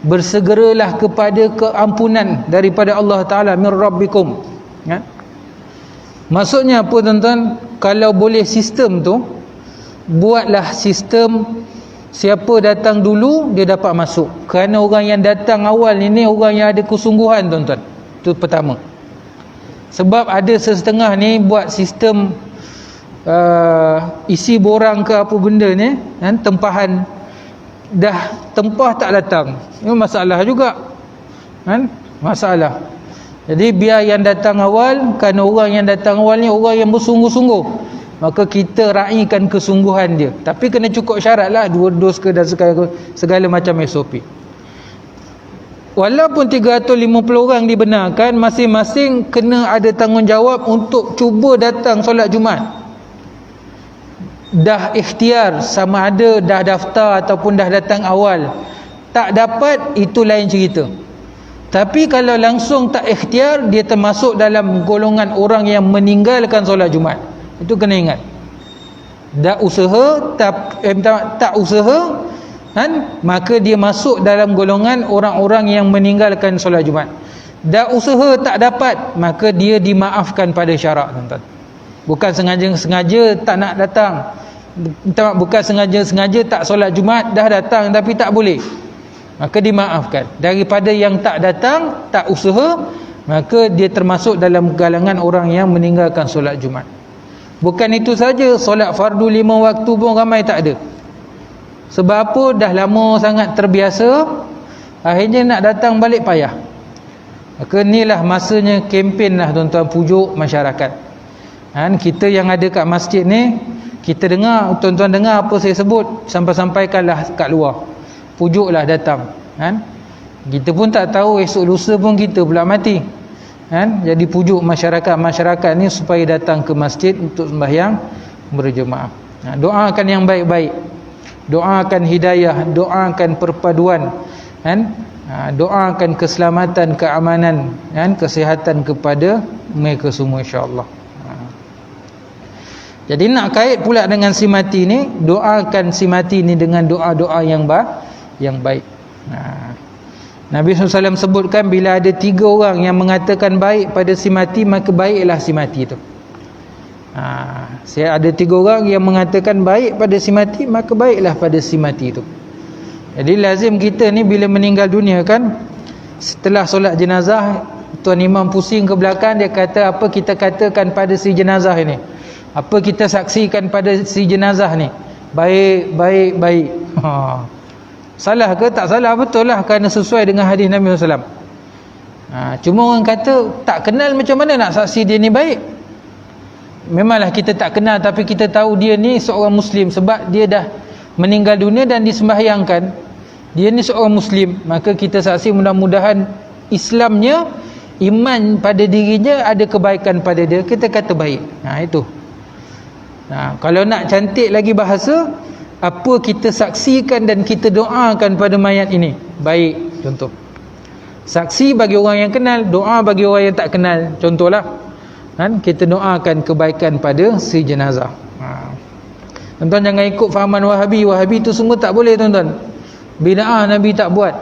bersegeralah kepada keampunan daripada Allah Ta'ala, min rabbikum. Maksudnya apa tuan-tuan? Kalau boleh sistem tu, buatlah sistem siapa datang dulu dia dapat masuk. Kerana orang yang datang awal ini orang yang ada kesungguhan tuan-tuan. Itu pertama. Sebab ada setengah ni buat sistem isi borang ke apa benda ni, tempahan, dah tempah tak datang. Ini masalah juga. Masalah. Jadi biar yang datang awal, kerana orang yang datang awal ni orang yang bersungguh-sungguh, maka kita raikan kesungguhan dia. Tapi kena cukup syarat lah, 2 dos ke dan segala macam SOP. Walaupun 350 orang dibenarkan, masing-masing kena ada tanggungjawab untuk cuba datang solat Jumaat. Dah ikhtiar, sama ada dah daftar ataupun dah datang awal, tak dapat, itu lain cerita. Tapi kalau langsung tak ikhtiar, dia termasuk dalam golongan orang yang meninggalkan solat Jumaat. Itu kena ingat. Dah usaha, tak usaha, maka dia masuk dalam golongan orang-orang yang meninggalkan solat Jumaat. Dah usaha tak dapat, maka dia dimaafkan pada syarak tuan-tuan. Bukan sengaja-sengaja tak nak datang, bukan sengaja-sengaja tak solat Jumaat, dah datang tapi tak boleh, maka dimaafkan. Daripada yang tak datang, tak usaha, maka dia termasuk dalam kalangan orang yang meninggalkan solat Jumaat. Bukan itu saja, solat fardu 5 waktu pun ramai tak ada. Sebab apa? Dah lama sangat terbiasa, akhirnya nak datang balik payah. Maka inilah masanya kempen lah tuan-tuan, pujuk masyarakat. Kita yang ada kat masjid ni, kita dengar, tuan-tuan dengar apa saya sebut, sampaikanlah kat luar, pujuklah datang. Kita pun tak tahu, esok lusa pun kita pula mati. Jadi pujuk masyarakat ni supaya datang ke masjid untuk sembahyang berjemaah. Doakan yang baik-baik, doakan hidayah, doakan perpaduan, doakan keselamatan, keamanan, kesihatan kepada mereka semua, insya-Allah. Jadi nak kait pula dengan si mati ni, doakan si mati ni dengan doa-doa yang baik. Nabi SAW sebutkan, bila ada 3 orang yang mengatakan baik pada si mati, maka baiklah si mati tu. Saya ada 3 orang yang mengatakan baik pada si mati, maka baiklah pada si mati tu. Jadi lazim kita ni bila meninggal dunia kan, setelah solat jenazah, tuan imam pusing ke belakang, dia kata apa kita katakan pada si jenazah ini? Apa kita saksikan pada si jenazah ni? Baik, baik, baik. Salah ke? Tak salah, betul lah, kerana sesuai dengan hadis Nabi SAW. Cuma orang kata tak kenal, macam mana nak saksi dia ni baik? Memanglah kita tak kenal, tapi kita tahu dia ni seorang Muslim sebab dia dah meninggal dunia dan disembahyangkan. Dia ni seorang Muslim, maka kita saksi mudah-mudahan Islamnya, iman pada dirinya, ada kebaikan pada dia, kita kata baik. Itu. Kalau nak cantik lagi bahasa, apa kita saksikan dan kita doakan pada mayat ini? Baik, contoh. Saksi bagi orang yang kenal, doa bagi orang yang tak kenal. Contohlah, kita doakan kebaikan pada si jenazah. Tuan-tuan jangan ikut fahaman Wahabi. Wahabi tu semua tak boleh, tuan-tuan. Bid'ah Nabi tak buat.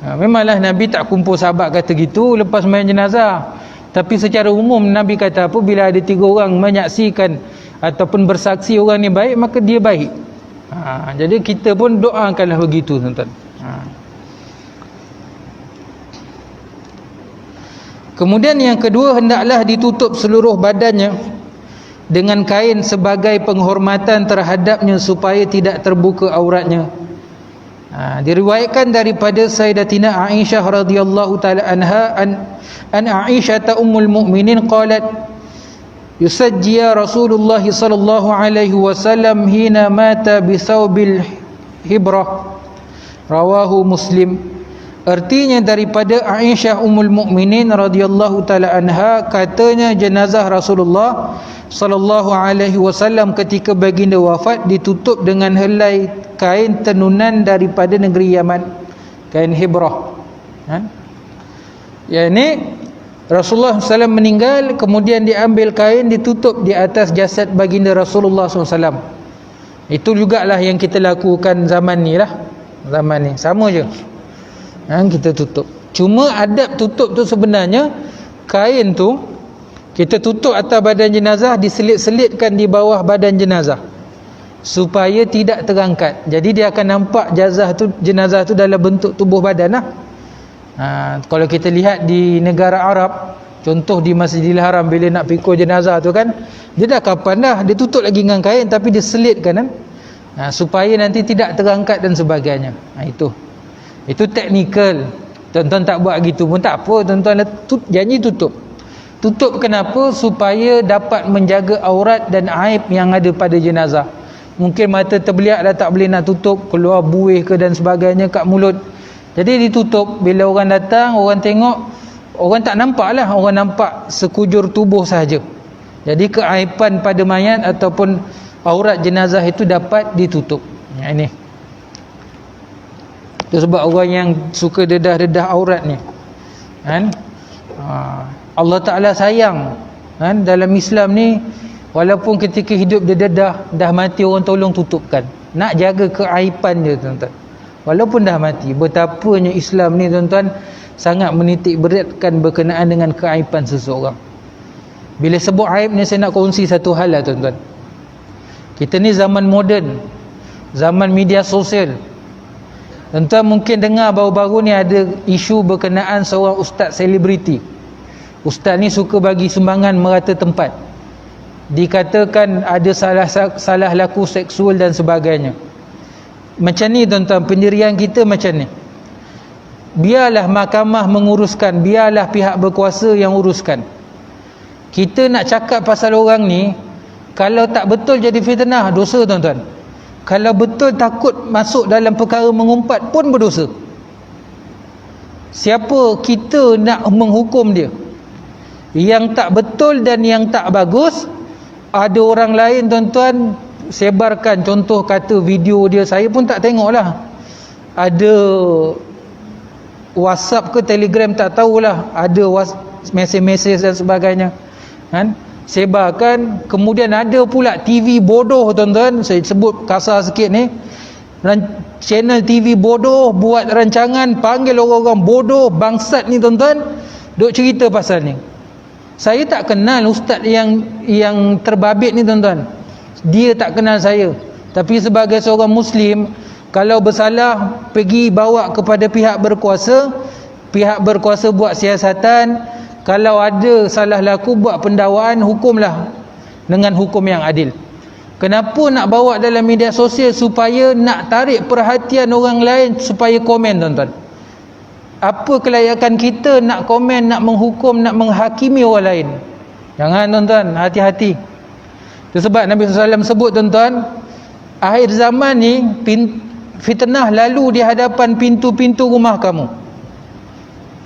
Memanglah Nabi tak kumpul sahabat kata gitu lepas main jenazah. Tapi secara umum Nabi kata apa? Bila ada 3 orang menyaksikan ataupun bersaksi orang ni baik, maka dia baik. Jadi kita pun doakanlah begitu, tuan-tuan. Kemudian yang kedua, hendaklah ditutup seluruh badannya dengan kain sebagai penghormatan terhadapnya supaya tidak terbuka auratnya. Diriwayatkan daripada Sayyidatina Aisyah radhiyallahu taala anha an Aisyah ummul mukminin qalat yusajjiya Rasulullah sallallahu alaihi wasallam hina mata bi thawbil hibrah, rawahu Muslim. Artinya daripada Aisyah ummul mukminin radhiyallahu taala anha, katanya jenazah Rasulullah sallallahu alaihi wasallam ketika baginda wafat ditutup dengan helai kain tenunan daripada negeri Yaman, kain hibrah. Yani Rasulullah SAW meninggal, kemudian diambil kain ditutup di atas jasad baginda Rasulullah SAW. Itu jugalah yang kita lakukan zaman ni lah. Zaman ni sama je, kita tutup. Cuma adab tutup tu sebenarnya, kain tu kita tutup atas badan jenazah, diselit-selitkan di bawah badan jenazah supaya tidak terangkat. Jadi dia akan nampak jenazah tu dalam bentuk tubuh badan lah. Kalau kita lihat di negara Arab, contoh di Masjidil Haram, bila nak pikul jenazah tu kan, dia dah kapan dah, dia tutup lagi dengan kain tapi dia selitkan kan, supaya nanti tidak terangkat dan sebagainya. Itu teknikal. Tuan-tuan tak buat gitu pun tak apa, tuan-tuan janji tutup. Tutup kenapa? Supaya dapat menjaga aurat dan aib yang ada pada jenazah. Mungkin mata terbeliak dah tak boleh nak tutup, keluar buih ke dan sebagainya kat mulut. Jadi ditutup. Bila orang datang, orang tengok, orang tak nampak lah, orang nampak sekujur tubuh sahaja. Jadi keaiban pada mayat ataupun aurat jenazah itu dapat ditutup. Ini itu sebab orang yang suka dedah-dedah aurat ni Allah Ta'ala sayang dalam Islam ni. Walaupun ketika hidup dia dedah, dah mati orang tolong tutupkan, nak jaga keaiban dia, tuan-tuan. Walaupun dah mati, betapanya Islam ni, tuan-tuan, sangat menitik beratkan berkenaan dengan keaiban seseorang. Bila sebut aib ni, saya nak kongsi satu hal lah, tuan-tuan. Kita ni zaman moden, zaman media sosial. Tuan-tuan mungkin dengar baru-baru ni ada isu berkenaan seorang ustaz selebriti. Ustaz ni suka bagi sumbangan merata tempat. Dikatakan ada salah laku seksual dan sebagainya. Macam ni, tuan-tuan, pendirian kita macam ni. Biarlah mahkamah menguruskan, biarlah pihak berkuasa yang uruskan. Kita nak cakap pasal orang ni, kalau tak betul jadi fitnah, dosa, tuan-tuan. Kalau betul takut masuk dalam perkara mengumpat pun berdosa. Siapa kita nak menghukum dia? Yang tak betul dan yang tak bagus, ada orang lain, tuan-tuan, sebarkan. Contoh kata video dia, saya pun tak tengok lah, ada WhatsApp ke Telegram tak tahulah, ada mesej-mesej dan sebagainya sebarkan. Kemudian ada pula TV bodoh, tuan-tuan, saya sebut kasar sikit ni, channel TV bodoh buat rancangan, panggil orang-orang bodoh bangsat ni, tuan-tuan, duk cerita pasal ni. Saya tak kenal ustaz yang terbabit ni, tuan-tuan. Dia tak kenal saya. Tapi sebagai seorang Muslim, kalau bersalah, pergi bawa kepada pihak berkuasa. Pihak berkuasa buat siasatan. Kalau ada salah laku, buat pendakwaan, hukumlah. dengan hukum yang adil. Kenapa nak bawa dalam media sosial? Supaya nak tarik perhatian orang lain supaya komen, tuan-tuan. Apa kelayakan kita nak komen, nak menghukum, nak menghakimi orang lain? Jangan, tuan-tuan, hati-hati. Itu sebab Nabi SAW sebut, tuan-tuan, akhir zaman ni fitnah lalu di hadapan pintu-pintu rumah kamu.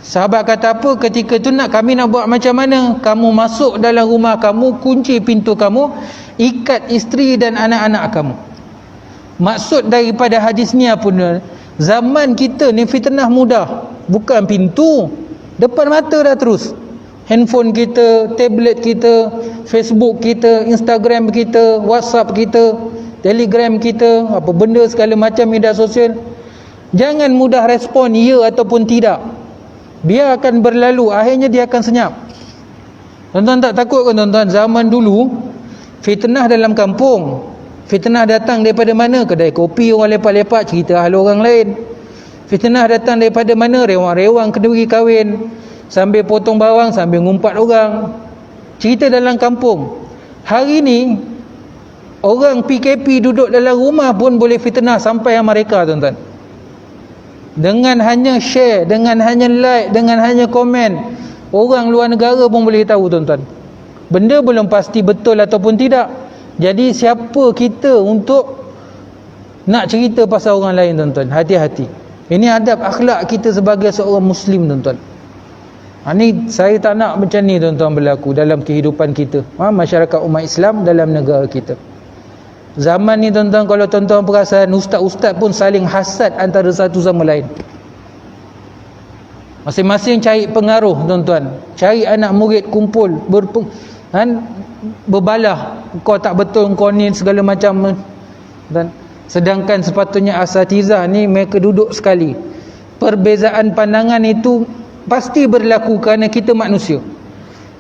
Sahabat kata apa? Ketika tu kami nak buat macam mana? Kamu masuk dalam rumah kamu, kunci pintu kamu, ikat isteri dan anak-anak kamu. Maksud daripada hadis ni apa? Zaman kita ni fitnah mudah, bukan pintu, depan mata dah terus. Handphone kita, tablet kita, Facebook kita, Instagram kita, WhatsApp kita, Telegram kita, apa benda segala macam media sosial. Jangan mudah respon ya ataupun tidak. Dia akan berlalu, akhirnya dia akan senyap. Tuan-tuan tak takut kan, tuan-tuan? Zaman dulu fitnah dalam kampung, fitnah datang daripada mana? Kedai kopi orang lepak-lepak cerita hal orang lain. Fitnah datang daripada mana? Rewang-rewang keduri kahwin, sambil potong bawang, sambil ngumpat orang, cerita dalam kampung. Hari ni orang PKP duduk dalam rumah pun boleh fitnah sampai Amerika, tuan-tuan. Dengan hanya share, dengan hanya like, dengan hanya komen, orang luar negara pun boleh tahu, tuan-tuan. Benda belum pasti betul ataupun tidak. Jadi siapa kita untuk nak cerita pasal orang lain, tuan-tuan? Hati-hati. Ini adab akhlak kita sebagai seorang Muslim, tuan-tuan. Ini saya tak nak macam ni, tuan-tuan, berlaku dalam kehidupan kita, masyarakat umat Islam dalam negara kita. Zaman ni, tuan-tuan, kalau tuan-tuan perasan, ustaz-ustaz pun saling hasad antara satu sama lain. Masing-masing cari pengaruh, tuan-tuan. Cari anak murid kumpul, berbalah, kau tak betul, kau ni segala macam. Dan sedangkan sepatutnya asatizah ni mereka duduk sekali. Perbezaan pandangan itu pasti berlaku kerana kita manusia.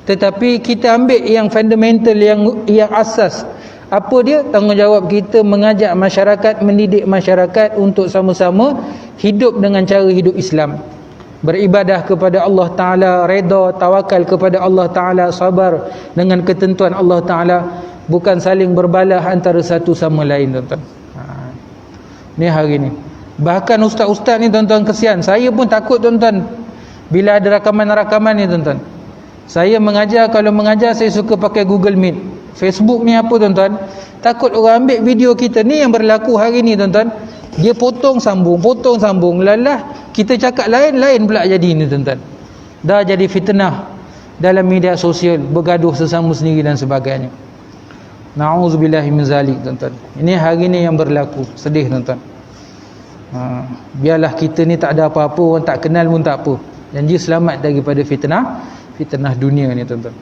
Tetapi kita ambil yang fundamental, yang asas. Apa dia? Tanggungjawab kita mengajak masyarakat, mendidik masyarakat untuk sama-sama hidup dengan cara hidup Islam. Beribadah kepada Allah Ta'ala, reda, tawakal kepada Allah Ta'ala, sabar dengan ketentuan Allah Ta'ala, bukan saling berbalah antara satu sama lain, tuan-tuan. Ni hari ni. Bahkan ustaz-ustaz ni, tuan-tuan, kesian. Saya pun takut, tuan-tuan, bila ada rakaman-rakaman ni, tuan-tuan. Saya mengajar, kalau mengajar saya suka pakai Google Meet. Facebook ni apa, tuan-tuan? Takut orang ambil video kita ni yang berlaku hari ni, tuan-tuan. Dia potong sambung. Lalah kita cakap lain pula jadi ni, tuan-tuan. Dah jadi fitnah dalam media sosial, bergaduh sesama sendiri dan sebagainya. Na'udzubillahi min zalik, tuan-tuan. Ini hari ni yang berlaku. Sedih, tuan-tuan. Biarlah kita ni tak ada apa-apa, orang tak kenal pun tak apa. Janji selamat daripada fitnah dunia ni, tuan-tuan.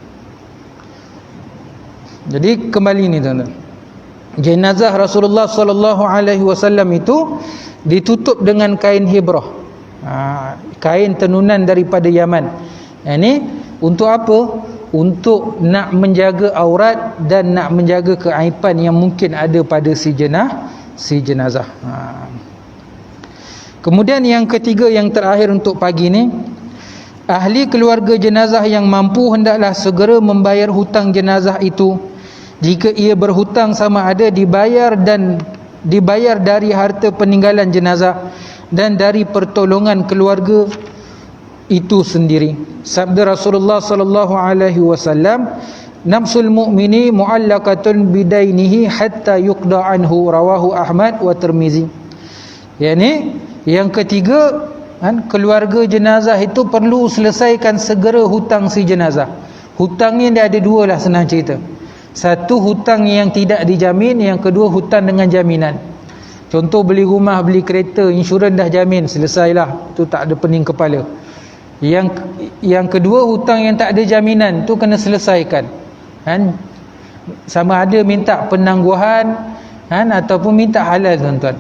Jadi kembali ni, tuan-tuan. Jenazah Rasulullah sallallahu alaihi wasallam itu ditutup dengan kain hibrah. Kain tenunan daripada Yaman. Ini untuk apa? Untuk nak menjaga aurat dan nak menjaga keaiban yang mungkin ada pada si jenazah. Kemudian yang ketiga, yang terakhir untuk pagi ni, ahli keluarga jenazah yang mampu hendaklah segera membayar hutang jenazah itu. Jika ia berhutang, sama ada dibayar dari harta peninggalan jenazah dan dari pertolongan keluarga itu sendiri. Sabda Rasulullah sallallahu alaihi wasallam, nafsul mu'mini mu'allaqatun bidainihi hatta yuqda anhu, rawahu Ahmad wa Tirmizi. Yani yang ketiga, keluarga jenazah itu perlu selesaikan segera hutang si jenazah. Hutang ni dia ada dua lah, senang cerita. Satu, hutang yang tidak dijamin. Yang kedua, hutang dengan jaminan. Contoh beli rumah, beli kereta, insurans dah jamin, selesailah, tu tak ada pening kepala. Yang kedua, hutang yang tak ada jaminan, tu kena selesaikan. Sama ada minta penangguhan ataupun minta halal, tuan-tuan.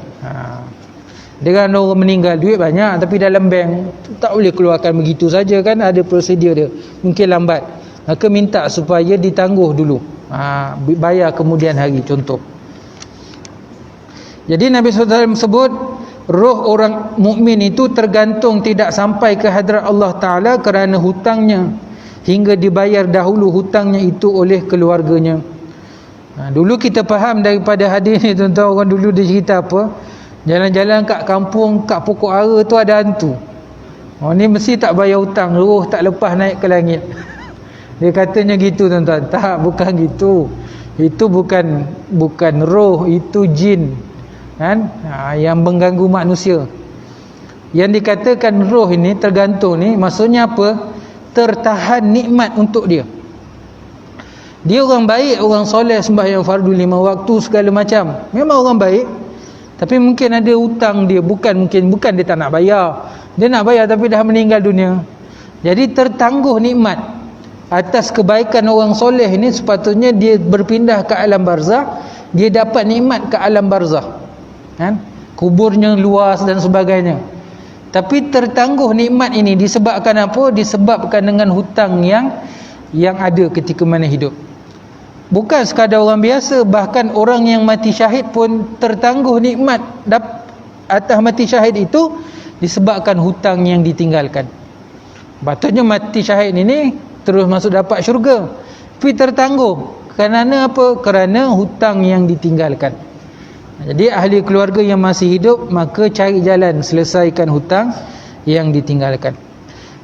Dengan orang meninggal, duit banyak tapi dalam bank tak boleh keluarkan begitu saja, kan ada prosedur dia, mungkin lambat, maka minta supaya ditangguh dulu, bayar kemudian hari, contoh. Jadi Nabi SAW sebut roh orang mukmin itu tergantung tidak sampai ke hadrat Allah Ta'ala kerana hutangnya, hingga dibayar dahulu hutangnya itu oleh keluarganya. Dulu kita faham daripada hadis ni, tuan-tuan, orang dulu dia cerita apa, jalan-jalan kat kampung, kat pokok ara tu ada hantu. Ni mesti tak bayar hutang, roh tak lepas naik ke langit. Dia katanya gitu, tuan-tuan. Tak, bukan gitu. Itu bukan roh, itu jin, kan? Yang mengganggu manusia. Yang dikatakan roh ini tergantung ni, maksudnya apa? Tertahan nikmat untuk dia. Dia orang baik, orang soleh, sembahyang fardu 5 waktu segala macam, memang orang baik. Tapi mungkin ada hutang dia, bukan dia tak nak bayar. Dia nak bayar tapi dah meninggal dunia. Jadi tertangguh nikmat atas kebaikan orang soleh ini, sepatutnya dia berpindah ke alam barzah, dia dapat nikmat ke alam barzah, kan? Kuburnya luas dan sebagainya. Tapi tertangguh nikmat ini disebabkan apa? Disebabkan dengan hutang yang ada ketika mana hidup. Bukan sekadar orang biasa, bahkan orang yang mati syahid pun tertangguh nikmat atas mati syahid itu disebabkan hutang yang ditinggalkan. Patutnya mati syahid ini terus masuk dapat syurga, tapi tertangguh kerana apa? Kerana hutang yang ditinggalkan. Jadi ahli keluarga yang masih hidup, maka cari jalan selesaikan hutang yang ditinggalkan.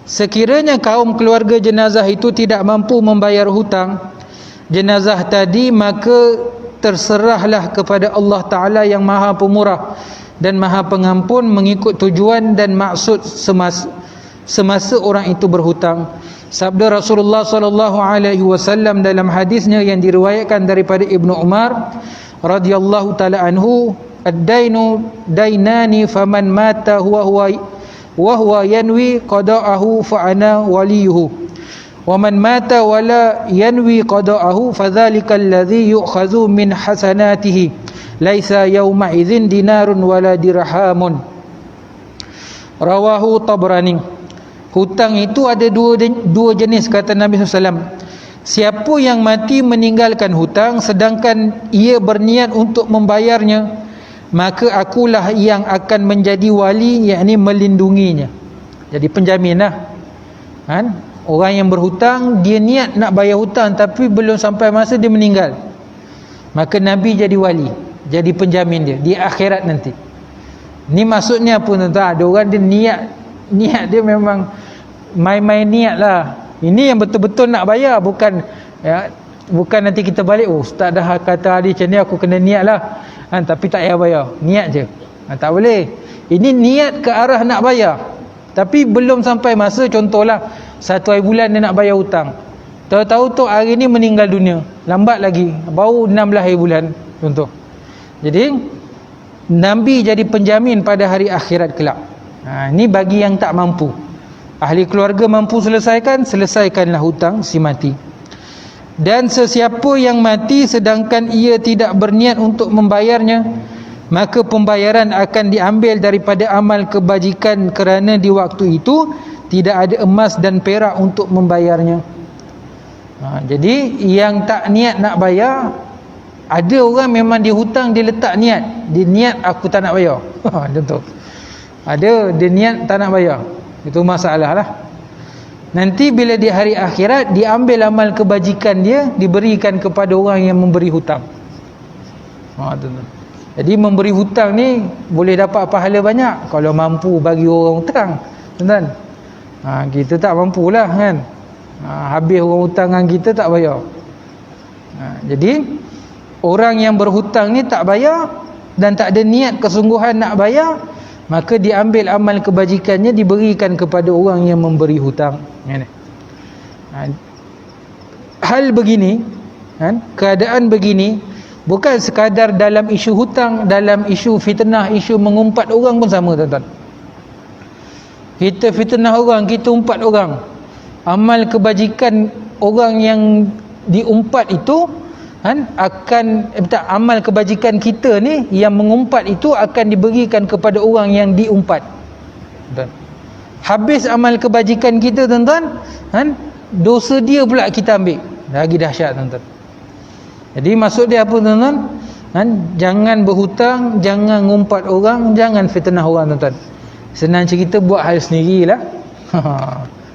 Sekiranya kaum keluarga jenazah itu tidak mampu membayar hutang jenazah tadi, maka terserahlah kepada Allah Ta'ala yang maha pemurah dan maha pengampun, mengikut tujuan dan maksud semasa orang itu berhutang. Sabda Rasulullah SAW dalam hadisnya yang diriwayatkan daripada Ibnu Umar radhiyallahu ta'ala anhu, ad-dainu dainani faman mata huwa yanwi qada'ahu fa ana waliyuhu wa man mata wala yanwi qada'ahu fadhalika alladhi yu'khadhu min hasanatihi laisa yawma idzin dinarun wala dirhamun. Rawahu Tabrani. Hutang itu ada dua jenis, kata Nabi SAW. Siapa yang mati meninggalkan hutang sedangkan ia berniat untuk membayarnya, maka akulah yang akan menjadi wali, yakni melindunginya. Jadi penjamin lah, kan? Orang yang berhutang, dia niat nak bayar hutang tapi belum sampai masa dia meninggal, maka Nabi jadi wali, jadi penjamin dia di akhirat nanti. Ni maksudnya apa, tuan-tuan? Ada orang dia niat dia memang main-main niat lah. Ini yang betul-betul nak bayar, bukan nanti kita balik, ustaz dah kata hari macam ni, aku kena niat lah, tapi tak payah bayar, niat je. Tak boleh. Ini niat ke arah nak bayar, tapi belum sampai masa. Contohlah 1 hari bulan dia nak bayar hutang, tahu-tahu tu hari ni meninggal dunia, lambat lagi, baru 16 hari bulan, contoh. Jadi Nabi jadi penjamin pada hari akhirat kelak. Ini bagi yang tak mampu. Ahli keluarga mampu selesaikanlah hutang si mati. Dan sesiapa yang mati sedangkan ia tidak berniat untuk membayarnya, maka pembayaran akan diambil daripada amal kebajikan, kerana di waktu itu tidak ada emas dan perak untuk membayarnya. Jadi yang tak niat nak bayar, ada orang memang dia hutang, dia letak niat, dia niat aku tak nak bayar. Contoh, ada dia niat tak nak bayar, itu masalah lah. Nanti bila di hari akhirat, diambil amal kebajikan dia, diberikan kepada orang yang memberi hutang. Jadi memberi hutang ni boleh dapat pahala banyak kalau mampu bagi orang hutang, tuan-tuan. Kita tak mampulah, kan? Habis orang hutang dengan kita tak bayar. Jadi orang yang berhutang ni tak bayar dan tak ada niat kesungguhan nak bayar, maka diambil amal kebajikannya, diberikan kepada orang yang memberi hutang. Hal begini, kan? Keadaan begini bukan sekadar dalam isu hutang, dalam isu fitnah, isu mengumpat orang pun sama, tuan-tuan. Kita fitnah orang, kita umpat orang, amal kebajikan orang yang diumpat itu, kan, amal kebajikan kita ni yang mengumpat itu akan diberikan kepada orang yang diumpat. Habis amal kebajikan kita, tuan-tuan, kan, dosa dia pula kita ambil. Lagi dahsyat, tuan-tuan. Jadi maksud dia apa, tuan-tuan? Kan, jangan berhutang, jangan ngumpat orang, jangan fitnah orang, tuan-tuan. Senang cerita, buat hal sendirilah.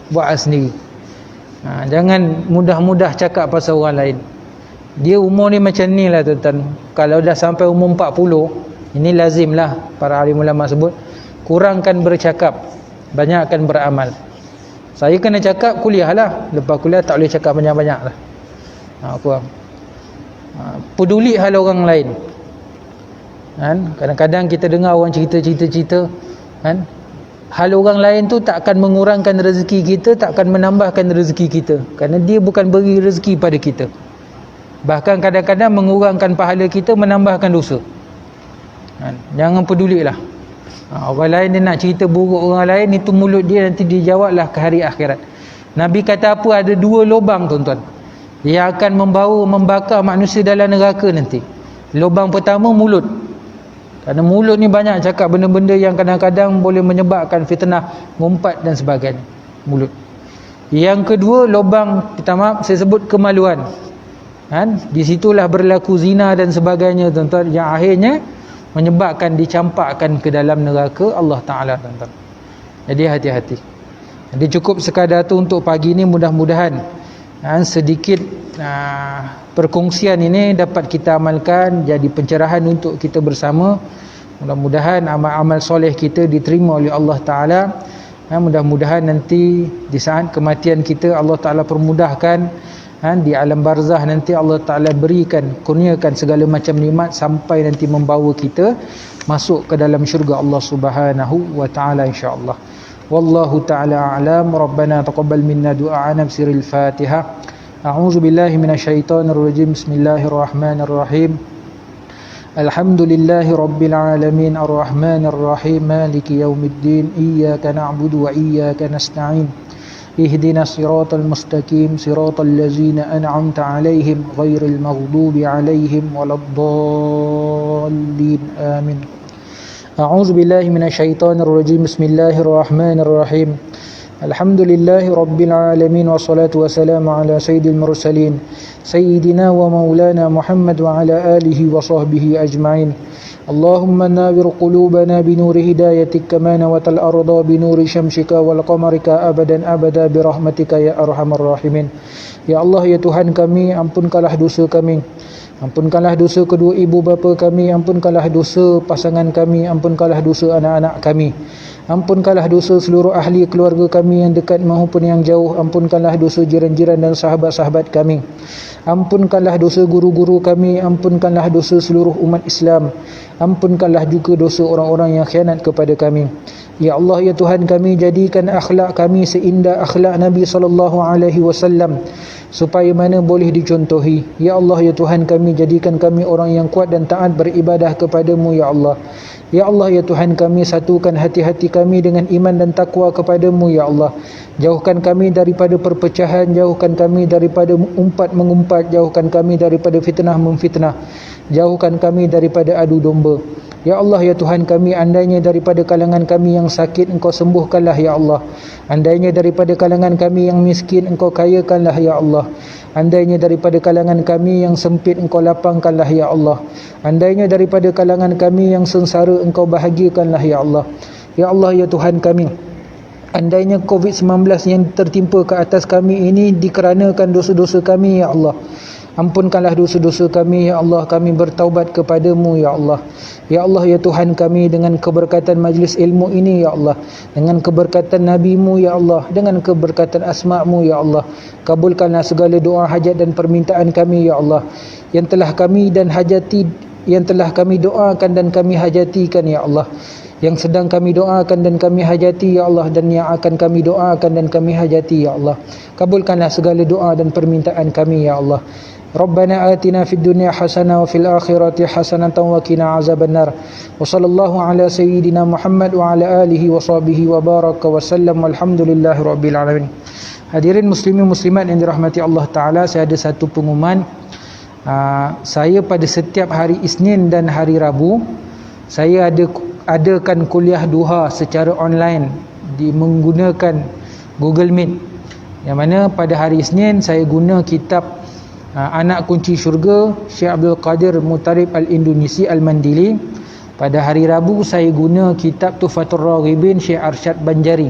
Buat hal sendiri. Jangan mudah-mudah cakap pasal orang lain. Dia umur ni macam ni lah tuan-tuan. Kalau dah sampai umur 40, ini lazim lah para alim ulama sebut, kurangkan bercakap, banyakkan beramal. Saya kena cakap kuliah lah, lepas kuliah tak boleh cakap banyak-banyak lah. Peduli hal orang lain. Kadang-kadang kita dengar orang cerita-cerita kan, hal orang lain tu tak akan mengurangkan rezeki kita, tak akan menambahkan rezeki kita, kerana dia bukan beri rezeki pada kita. Bahkan kadang-kadang mengurangkan pahala kita, menambahkan dosa. Jangan pedulilah. Orang lain dia nak cerita buruk orang lain, itu mulut dia, nanti dia jawablah ke hari akhirat. Nabi kata apa? Ada 2 lubang tuan-tuan yang akan membakar manusia dalam neraka nanti. Lubang pertama mulut. Kerana mulut ni banyak cakap benda-benda yang kadang-kadang boleh menyebabkan fitnah, ngumpat dan sebagainya. Mulut. Yang kedua, lubang, minta maaf saya sebut, kemaluan. Di situlah berlaku zina dan sebagainya tuan-tuan, yang akhirnya menyebabkan dicampakkan ke dalam neraka Allah Ta'ala tuan-tuan. Jadi hati-hati. Jadi cukup sekadar tu untuk pagi ni, mudah-mudahan sedikit perkongsian ini dapat kita amalkan, jadi pencerahan untuk kita bersama. Mudah-mudahan amal-amal soleh kita diterima oleh Allah Ta'ala. Mudah-mudahan nanti di saat kematian kita Allah Ta'ala permudahkan, di alam barzah nanti Allah Ta'ala berikan, kurniakan segala macam nikmat sampai nanti membawa kita masuk ke dalam syurga Allah Subhanahu wa Ta'ala, insya-Allah. Wallahu ta'ala a'lam. Rabbana taqabbal minna du'ana bisiril Fatihah. A'udzu billahi minasyaitonir rajim. Bismillahirrahmanirrahim. Alhamdulillahi rabbil alamin, arrahmanir rahim, maliki yaumiddin, iyyaka na'budu wa iyyaka nasta'in. Ihdinas siratal mustaqim, siratal ladzina an'amta 'alaihim ghairil maghdubi 'alaihim waladdallin. Amin. A'udzu billahi minasyaitonir rajim. Bismillahirrahmanirrahim. Alhamdulillahi rabbil alamin, wassalatu wassalamu ala sayyidil mursalin sayyidina wa maulana Muhammad wa ala alihi wa sahbihi ajma'in. Allahumma nawwir qulubana binuri hidayatik kama nawatal arda binuri syamsika wal qamarika abadan abada birahmatika ya arhamar rahimin. Ya Allah, ya Tuhan kami, ampunkanlah dosa kami, ampunkanlah dosa kedua ibu bapa kami, ampunkanlah dosa pasangan kami, ampunkanlah dosa anak-anak kami, ampunkanlah dosa seluruh ahli keluarga kami yang dekat maupun yang jauh, ampunkanlah dosa jiran-jiran dan sahabat-sahabat kami, ampunkanlah dosa guru-guru kami, ampunkanlah dosa seluruh umat Islam, ampunkanlah juga dosa orang-orang yang khianat kepada kami. Ya Allah, ya Tuhan kami, jadikan akhlak kami seindah akhlak Nabi SAW, supaya mana boleh dicontohi. Ya Allah, ya Tuhan kami, jadikan kami orang yang kuat dan taat beribadah kepadamu, ya Allah. Ya Allah, ya Tuhan kami, satukan hati-hati kami dengan iman dan takwa kepadamu, ya Allah. Jauhkan kami daripada perpecahan, jauhkan kami daripada umpat-mengumpat, jauhkan kami daripada fitnah-memfitnah, jauhkan kami daripada adu domba. Ya Allah, ya Tuhan kami, andainya daripada kalangan kami yang sakit, Engkau sembuhkanlah, ya Allah. Andainya daripada kalangan kami yang miskin, Engkau kayakanlah, ya Allah. Andainya daripada kalangan kami yang sempit, Engkau lapangkanlah, ya Allah. Andainya daripada kalangan kami yang sengsara, Engkau bahagiakanlah, ya Allah. Ya Allah, ya Tuhan kami, andainya COVID-19 yang tertimpa ke atas kami ini dikarenakan dosa-dosa kami, ya Allah, ampunkanlah dosa-dosa kami, ya Allah. Kami bertaubat kepadamu, ya Allah. Ya Allah, ya Tuhan kami, dengan keberkatan majlis ilmu ini, ya Allah, dengan keberkatan Nabi-Mu, ya Allah, dengan keberkatan asma-Mu, ya Allah, kabulkanlah segala doa hajat dan permintaan kami, ya Allah, yang telah kami dan hajati, yang telah kami doakan dan kami hajatikan, ya Allah, yang sedang kami doakan dan kami hajati, ya Allah, dan yang akan kami doakan dan kami hajati, ya Allah. Kabulkanlah segala doa dan permintaan kami, ya Allah. Rabbana atina fid dunya hasanah wa fil akhirati hasanah wa qina azabannar. Wa sallallahu ala sayyidina Muhammad wa ala alihi wa sahbihi wa baraka wa sallam. Walhamdulillahi rabbil alamin. Hadirin muslimin muslimat yang dirahmati Allah Ta'ala, saya ada satu pengumuman. Saya pada setiap hari Isnin dan hari Rabu, saya adakan kuliah duha secara online menggunakan Google Meet, yang mana pada hari Isnin saya guna kitab Anak Kunci Syurga Syekh Abdul Qadir Mutarib Al-Indonesi Al-Mandili. Pada hari Rabu saya guna kitab Tuhfatur Raghibin Syekh Arsyad Banjari,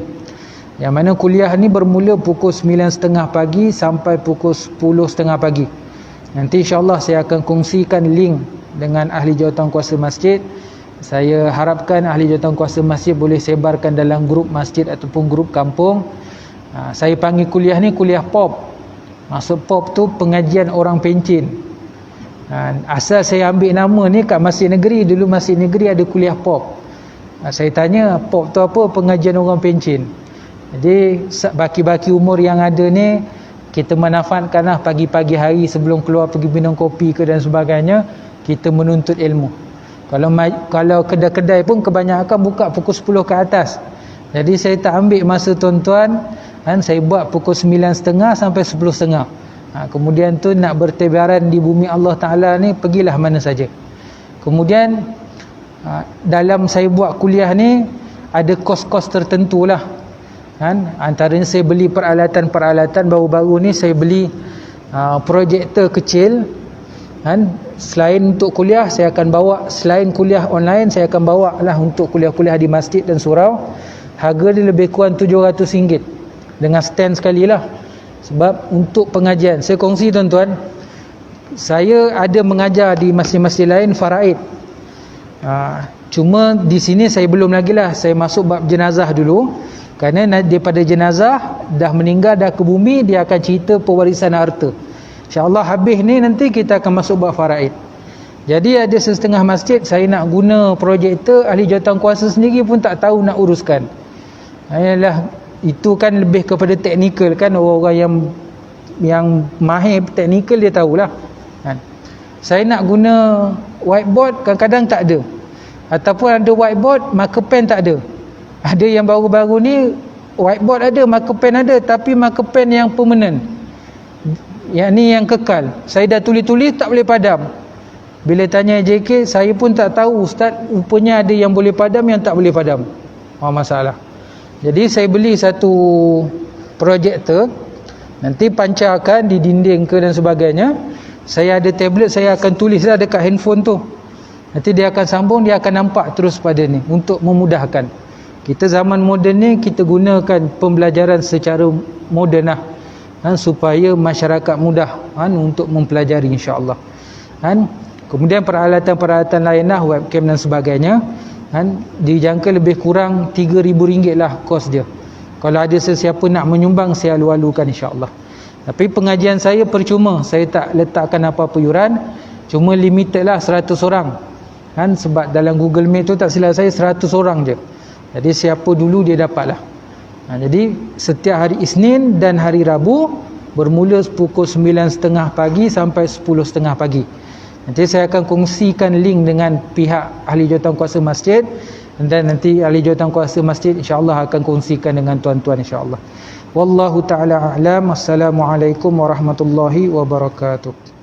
yang mana kuliah ni bermula pukul 9.30 pagi sampai pukul 10.30 pagi. Nanti insya-Allah saya akan kongsikan link dengan ahli jawatankuasa masjid. Saya harapkan ahli jawatankuasa masjid boleh sebarkan dalam grup masjid ataupun grup kampung. Saya panggil kuliah ni kuliah POP. Maksud POP tu pengajian orang pencen. Asal saya ambil nama ni kat Masjid Negeri. Dulu Masjid Negeri ada kuliah POP. Saya tanya POP tu apa? Pengajian orang pencen. Jadi baki-baki umur yang ada ni, kita manfaatkanlah pagi-pagi hari sebelum keluar pergi minum kopi ke dan sebagainya, kita menuntut ilmu. Kalau kedai-kedai pun kebanyakan buka pukul 10 ke atas. Jadi saya tak ambil masa tuan-tuan, saya buat pukul 9.30 sampai 10.30. Kemudian tu nak bertebaran di bumi Allah Ta'ala ni, pergilah mana saja. Kemudian dalam saya buat kuliah ni ada kos-kos tertentu lah. Antaranya saya beli peralatan-peralatan. Baru-baru ni saya beli projektor kecil. Selain untuk kuliah saya akan bawa, selain kuliah online saya akan bawa lah untuk kuliah-kuliah di masjid dan surau. Harga dia lebih kurang RM700 dengan stand sekali lah. Sebab untuk pengajian, saya kongsi tuan-tuan, saya ada mengajar di masjid-masjid lain faraid. Cuma di sini saya belum lagi lah. Saya masuk bab jenazah dulu. Kerana daripada jenazah dah meninggal, dah ke bumi, dia akan cerita pewarisan harta. InsyaAllah habis ni nanti kita akan masuk bab faraid. Jadi ada setengah masjid saya nak guna projektor, ahli jawatankuasa sendiri pun tak tahu nak uruskan. Ayalah, itu kan lebih kepada teknikal kan, orang-orang yang mahir teknikal dia tahulah. Saya nak guna whiteboard, kadang-kadang tak ada. Ataupun ada whiteboard, marker pen tak ada. Ada yang baru-baru ni whiteboard ada, marker pen ada, tapi marker pen yang permanent, yang ni yang kekal. Saya dah tulis-tulis tak boleh padam. Bila tanya JK, saya pun tak tahu, ustaz, rupanya ada yang boleh padam, yang tak boleh padam. Masalah. Jadi saya beli satu projektor, nanti pancarkan di dinding ke dan sebagainya. Saya ada tablet, saya akan tulislah dekat handphone tu. Nanti dia akan sambung, dia akan nampak terus pada ni untuk memudahkan. Kita zaman moden ni kita gunakan pembelajaran secara moden lah, supaya masyarakat mudah untuk mempelajari insya-Allah. Kemudian peralatan-peralatan lain lah, webcam dan sebagainya, dijangka lebih kurang RM3,000 lah kos dia. Kalau ada sesiapa nak menyumbang, saya alu-alukan insya-Allah. Tapi pengajian saya percuma, saya tak letakkan apa-apa yuran, cuma limited lah 100 orang. Sebab dalam Google Meet tu tak silap saya 100 orang je. Jadi siapa dulu dia dapatlah. Jadi setiap hari Isnin dan hari Rabu bermula pukul 9.30 pagi sampai 10.30 pagi. Nanti saya akan kongsikan link dengan pihak ahli jawatankuasa masjid, dan nanti ahli jawatankuasa masjid insya-Allah akan kongsikan dengan tuan-tuan insya-Allah. Wallahu taala a'lam. Assalamualaikum warahmatullahi wabarakatuh.